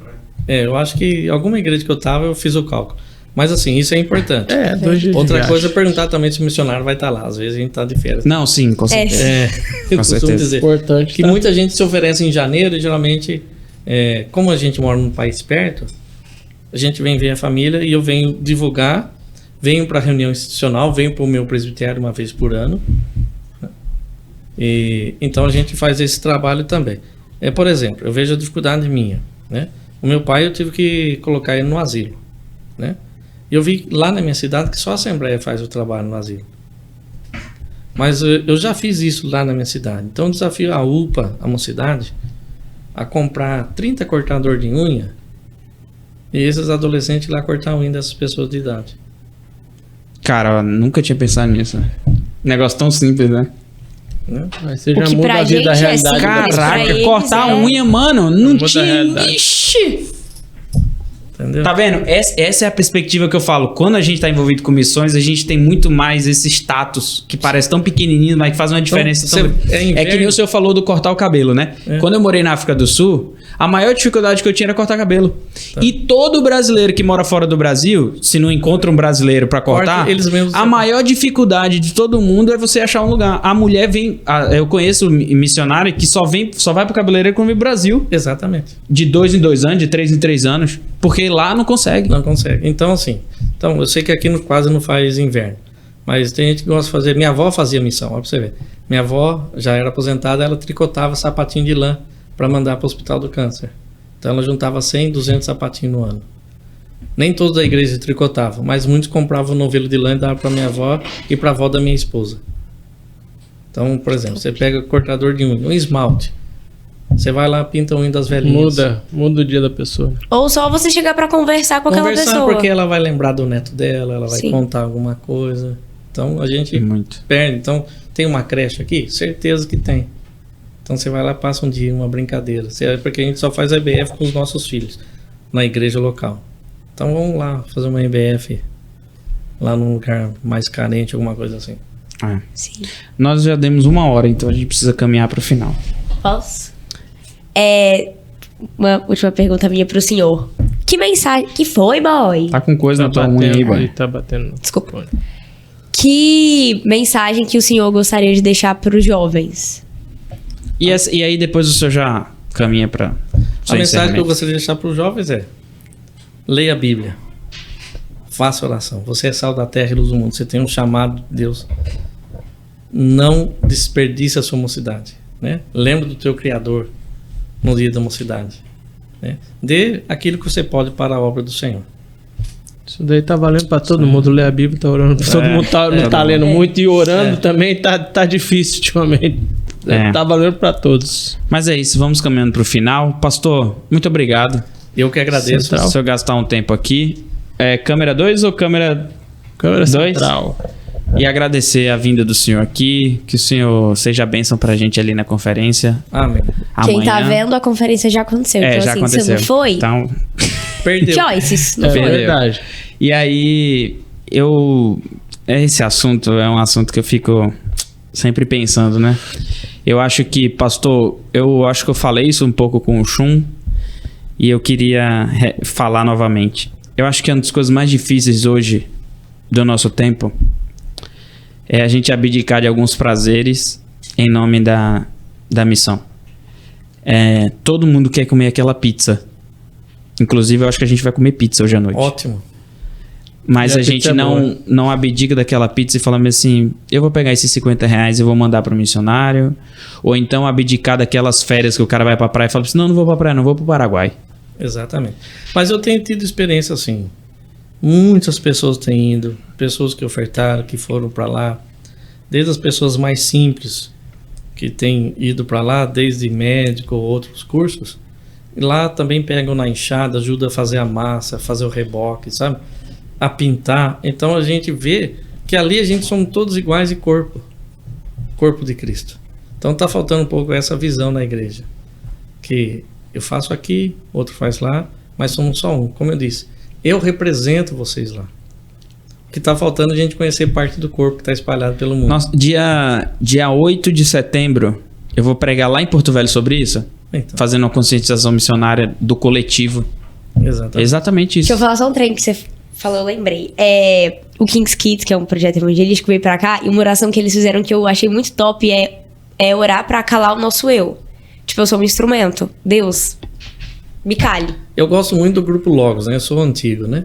Eu acho que alguma igreja que eu tava, eu fiz o cálculo. Mas assim, isso é importante. 2 dias. Outra coisa é perguntar também se o missionário vai estar lá. Às vezes a gente tá de férias. Não, sim, com certeza. Eu Com costumo certeza. dizer Importante. que muita gente se oferece em janeiro e geralmente, como a gente mora num país perto, a gente vem ver a família e eu venho divulgar, venho para reunião institucional, venho para o meu presbitério uma vez por ano. E então a gente faz esse trabalho também. Por exemplo, eu vejo a dificuldade minha, né? O meu pai, eu tive que colocar ele no asilo, né? E eu vi lá na minha cidade que só a Assembleia faz o trabalho no asilo. Mas eu já fiz isso lá na minha cidade. Então eu desafio a UPA, a mocidade, a comprar 30 cortadores de unha e esses adolescentes lá cortar a unha dessas pessoas de idade. Cara, eu nunca tinha pensado nisso. Negócio tão simples, né? Mas você O já que muda pra a vida da gente é realidade. simples, da pra Caraca, eles cortar a é- unha, mano, não Muda a tinha... realidade. Ixi! Entendeu? Tá vendo? Essa é a perspectiva que eu falo. Quando a gente tá envolvido com missões, a gente tem muito mais esse status que parece tão pequenininho, mas que faz uma diferença tão grande. É que nem o senhor falou do cortar o cabelo, né? Quando eu morei na África do Sul, a maior dificuldade que eu tinha era cortar cabelo. E todo brasileiro que mora fora do Brasil, se não encontra um brasileiro pra cortar, Corta eles mesmos. a maior dificuldade de todo mundo é você achar um lugar. A mulher vem... eu conheço missionária que só vai pro cabeleireiro quando vem pro Brasil. Exatamente. De 2 em 2 anos, de 3 em 3 anos. Porque lá não consegue. Não consegue. Então, assim, eu sei que aqui quase não faz inverno. Mas tem gente que gosta de fazer. Minha avó fazia missão, olha pra você ver. Minha avó já era aposentada, ela tricotava sapatinho de lã para mandar para o Hospital do Câncer. Então ela juntava 100, 200 sapatinhos no ano. Nem todos da igreja tricotavam, mas muitos compravam um novelo de lã e davam para minha avó e para a avó da minha esposa. Então, por exemplo, você pega cortador de unha, um esmalte. Você vai lá, pinta a unha das velhinhas. Muda o dia da pessoa. Ou só você chegar pra conversar com aquela Conversar, pessoa. porque ela vai lembrar do neto dela, ela vai Sim. contar alguma coisa. Então a gente Muito. perde. Então, tem uma creche aqui? Certeza que tem. Então você vai lá, passa um dia, uma brincadeira. Porque a gente só faz IBF com os nossos filhos. na igreja local. Então vamos lá fazer uma IBF lá num lugar mais carente, alguma coisa assim. Sim. Nós já demos 1 hora, então a gente precisa caminhar pro final. Posso? Uma última pergunta minha pro senhor. Que mensagem... Que foi, boy? Tá com coisa na tua unha aí, boy. Tá batendo. Desculpa. Que mensagem que o senhor gostaria de deixar pros jovens? E aí depois o senhor já caminha pra... A mensagem que eu gostaria de deixar para os jovens é: leia a Bíblia, faça oração. Você é sal da terra e luz do mundo. Você tem um chamado de Deus. Não desperdice a sua mocidade, né? Lembra do teu Criador no dia da mocidade, né? Dê aquilo que você pode para a obra do Senhor. Isso daí tá valendo pra todo mundo. Ler a Bíblia, tá orando. Todo mundo não tá lendo muito e orando também tá difícil ultimamente. Tá valendo pra todos. Mas é isso, vamos caminhando pro final. Pastor, muito obrigado. Eu que agradeço. Se o senhor gastar um tempo aqui. Câmera 2 ou câmera 2? Central. E agradecer a vinda do senhor aqui. Que o senhor seja a bênção pra gente ali na conferência. Amém. Quem tá vendo, a conferência já aconteceu. Então, já assim, aconteceu. se não foi, Então, Perdeu. choices. Não foi. Perdeu. Verdade. E aí, esse assunto é um assunto que eu fico sempre pensando, né? Eu acho que, pastor, eu falei isso um pouco com o Shun e eu queria falar novamente. Eu acho que uma das coisas mais difíceis hoje do nosso tempo é a gente abdicar de alguns prazeres em nome da missão. Todo mundo quer comer aquela pizza. Inclusive, eu acho que a gente vai comer pizza hoje à noite. Ótimo. Mas E a a gente pizza é boa. não abdica daquela pizza e fala assim, eu vou pegar esses R$50 e vou mandar pro missionário. Ou então abdicar daquelas férias que o cara vai pra praia e fala assim, não vou pra praia, não vou pro Paraguai. Exatamente. Mas eu tenho tido experiência assim. Muitas pessoas têm ido, pessoas que ofertaram, que foram para lá, desde as pessoas mais simples que têm ido para lá, desde médico ou outros cursos, e lá também pegam na enxada, ajuda a fazer a massa, fazer o reboque, sabe? A pintar. Então a gente vê que ali a gente somos todos iguais e corpo de Cristo. Então tá faltando um pouco essa visão na igreja, que eu faço aqui, outro faz lá, mas somos só um. Como eu disse, eu represento vocês lá. O que tá faltando é a gente conhecer parte do corpo que está espalhado pelo mundo. Nossa, dia 8 de setembro, eu vou pregar lá em Porto Velho sobre isso. Então, Fazendo uma conscientização missionária do coletivo. exatamente. Exatamente isso. Deixa eu falar só um trem que você falou, eu lembrei. O King's Kids, que é um projeto evangelístico, veio pra cá, e uma oração que eles fizeram que eu achei muito top é orar pra calar o nosso eu. Tipo, eu sou um instrumento. Deus, me cale. Eu gosto muito do grupo Logos, né? Eu sou antigo, né?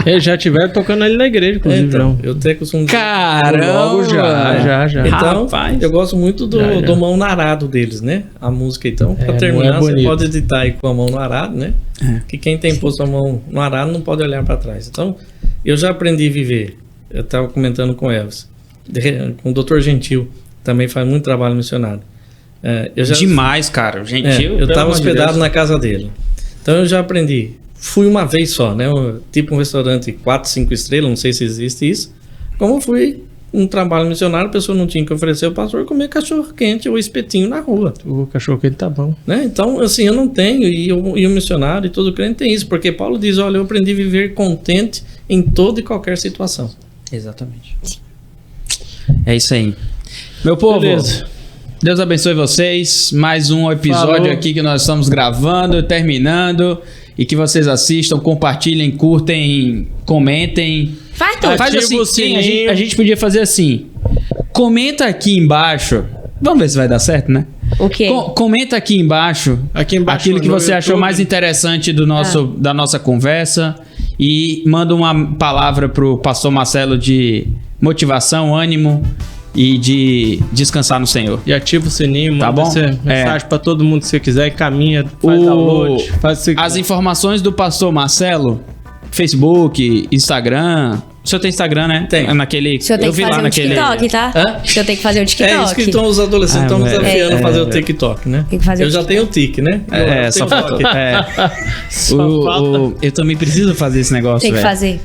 Eles já estiveram tocando ali na igreja, inclusive. Então, não. eu até costumo dizer. Caramba! Logo já. Então, Rapaz. eu gosto muito do Já. mão no arado deles, né? A música, então, pra não terminar, é você bonito. pode editar aí com a mão no arado, né? Que quem tem posto a mão no arado não pode olhar para trás. Então, eu já aprendi a viver. Eu estava comentando com o Elvis, com o Dr. Gentil, também faz muito trabalho missionário. Demais, cara. Gentil. Eu estava hospedado na casa dele. Então, eu já aprendi. Fui uma vez só, né? Tipo um restaurante 4, 5 estrelas, não sei se existe isso. Como fui um trabalho missionário, a pessoa não tinha que oferecer, o pastor comer cachorro quente ou espetinho na rua. O cachorro quente tá bom. Né? Então, assim, eu não tenho, e o missionário e todo crente tem isso, porque Paulo diz, olha, eu aprendi a viver contente em toda e qualquer situação. Exatamente. É isso aí. Meu povo, Beleza. Deus abençoe vocês. Mais um episódio Falou. aqui que nós estamos gravando, terminando. E que vocês assistam, compartilhem, curtem, comentem. Faz tudo. Faz Ativa assim, o sim, sininho. a gente podia fazer assim. Comenta aqui embaixo. Vamos ver se vai dar certo, né? O quê? Comenta aqui embaixo, Aqui embaixo aquilo que no você achou YouTube. mais interessante da nossa conversa. E manda uma palavra pro pastor Marcelo de motivação, ânimo e de descansar no Senhor. E ativa o sininho, manda bom? essa mensagem pra todo mundo que você quiser e caminha, faz download, faz o que você As quiser. informações do pastor Marcelo, Facebook, Instagram. O senhor tem Instagram, né? Tem. É naquele. O senhor tem eu que vi lá fazer um naquele. TikTok, tá? Hã? O senhor tem que fazer um É TikTok. isso que então os adolescentes estão velho. desafiando a fazer o velho. TikTok, né? Tem que fazer eu o já tenho o tique, né? Eu Só tenho falta. toque. Só falta. Eu também preciso fazer esse negócio, Tem que velho. fazer.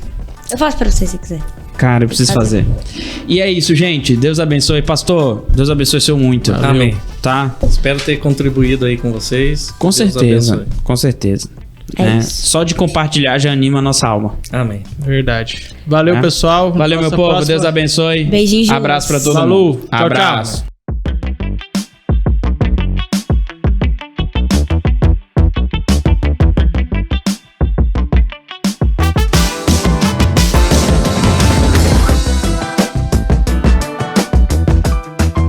Eu faço pra você se quiser. Cara, eu preciso fazer. E é isso, gente. Deus abençoe. Pastor, Deus abençoe o senhor muito. Amém. Tá? Espero ter contribuído aí com vocês. Com Deus certeza. abençoe. Com certeza. É né? isso. Só de compartilhar já anima a nossa alma. Amém. Verdade. Valeu, É. pessoal. Valeu, meu Nossa povo. próxima- Deus abençoe. Beijinhos. Abraço pra todo Falou. mundo. Tchau, tchau. Abraço.